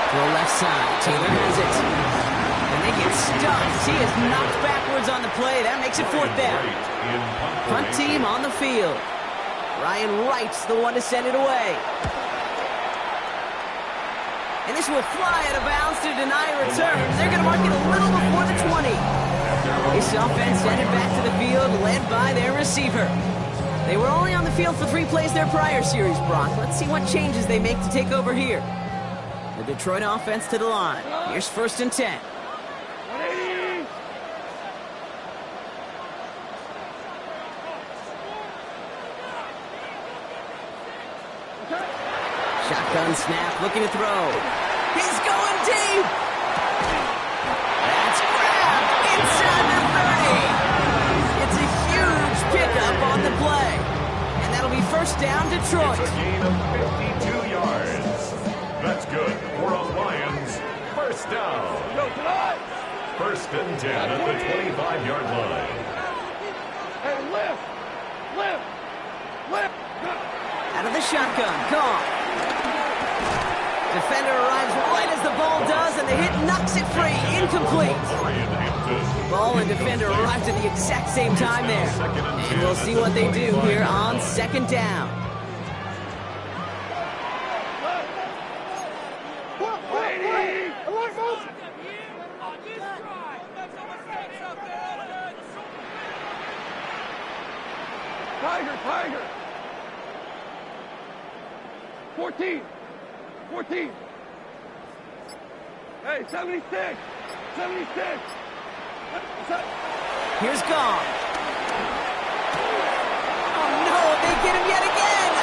F: Throw left side. Taylor has it. And they get stuffed. He is knocked backwards on the play. That makes it 4th down. Punt team on the field. Ryan Wright's the one to send it away. And this will fly out of bounds to deny a return. They're going to mark it a little before the 20. This offense headed back to the field, led by their receiver. They were only on the field for 3 plays their prior series, Brock. Let's see what changes they make to take over here. The Detroit offense to the line. Here's 1st and 10.
E: 180.
F: Shotgun snap, looking to throw. He's going deep. That's grabbed inside the 30. It's a huge pickup on the play. And that'll be 1st down, Detroit.
C: It's a gain of 52 yards. That's good for a Lions 1st down. 1st and 10 at the 25-yard line.
E: Hey, lift.
F: Out of the shotgun, Goff. Defender arrives right as the ball does, and the hit knocks it free. Incomplete. Ball and defender arrived at the exact same time there. And we'll see what they do here on 2nd down.
E: Tiger. 14. Hey, 76.
F: Here's Goff. Oh no, they get him yet again.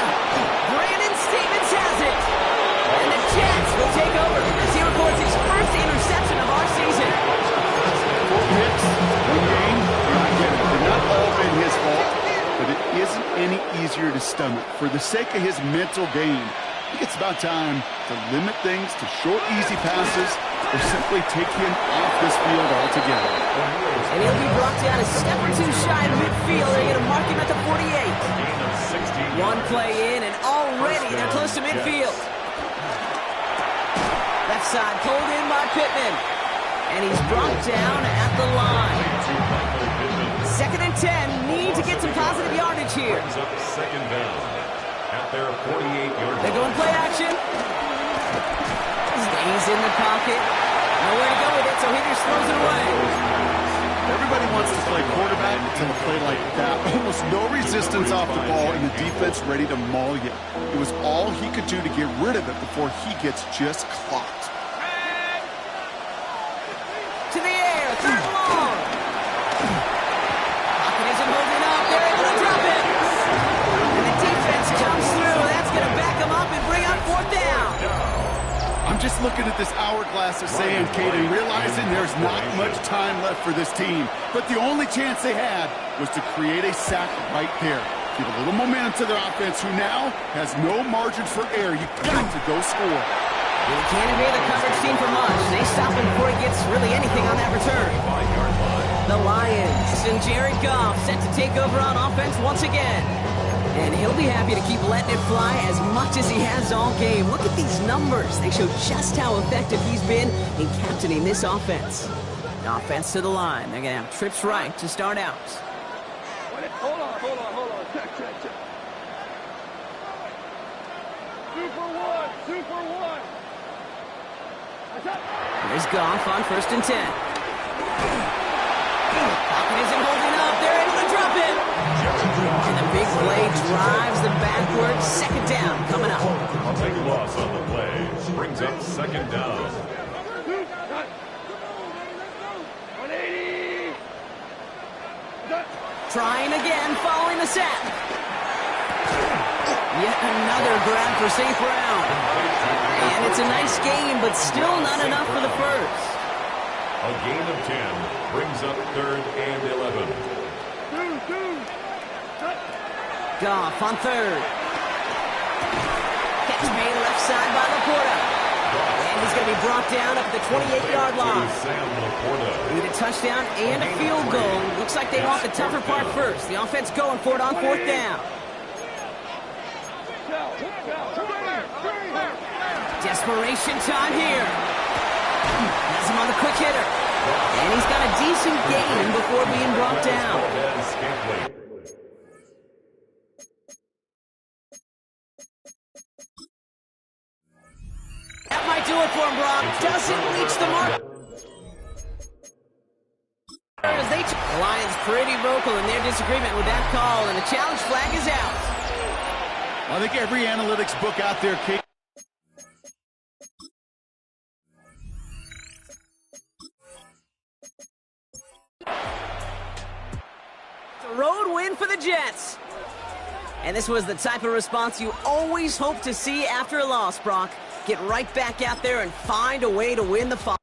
F: Brandon Stevens has it. And the Jets will take over as he records his 1st interception of our season.
H: 4 picks, 1 game. I get it. They're not all been his fault, but it isn't any easier to stomach. For the sake of his mental game, I think it's about time to limit things to short, easy passes or simply take him off this field altogether.
F: And he'll be brought down a step or 2 shy of midfield. They're going to mark him at the 48. 1 play in, and already they're close to midfield. Left side pulled in by Pittman. And he's brought down at the line. 2nd and 10. Need to get some positive yardage here.
C: 2nd down. At their 48-yard line.
F: They're going play action. Stays in the pocket. Nowhere to go with it, so he just throws it away.
H: Everybody wants to play quarterback until a play like that. Almost no resistance off the ball and the defense ready to maul you. It was all he could do to get rid of it before he gets just clocked.
F: To the air, 3rd and long. Pocket isn't holding up. They're able to drop it. Comes through. That's going to back him up and bring up 4th down.
H: I'm just looking at this hourglass of sand, Kate, and realizing there's not much time left for this team. But the only chance they had was to create a sack right there. Give a little momentum to their offense, who now has no margin for error. You've got to go score.
F: They can't evade the coverage team for much. They stop him before he gets really anything on that return. The Lions and Jared Goff set to take over on offense once again. And he'll be happy to keep letting it fly as much as he has all game. Look at these numbers. They show just how effective he's been in captaining this offense. The offense to the line. They're going to have trips right to start out.
E: Hold on. Check. Super one.
F: There's Goff on 1st and 10. Pocket isn't holding up. They're able to drop it. And the big play drives them backwards. 2nd down coming up.
C: A big loss on the play. Brings up 2nd down.
E: 180.
F: Trying again, following the sack. Yet another grab for St. Brown. And it's a nice game, but still not enough for the 1st.
C: A gain of 10 brings up 3rd and 11.
F: Goff on 3rd. Catch made left side by Laporta. And he's going to be brought down at the 28-yard line. Need a touchdown and a field goal. Looks like they want the tougher part first. The offense going for it on 4th down. Desperation time here. Has him on the quick hitter. And he's got a decent gain before being brought down. That might do it for him, Brock. Doesn't reach the mark. The Lions pretty vocal in their disagreement with that call, and the challenge flag is out.
H: I think every analytics book out there, Kate.
F: A road win for the Jets. And this was the type of response you always hope to see after a loss, Brock. Get right back out there and find a way to win the fight.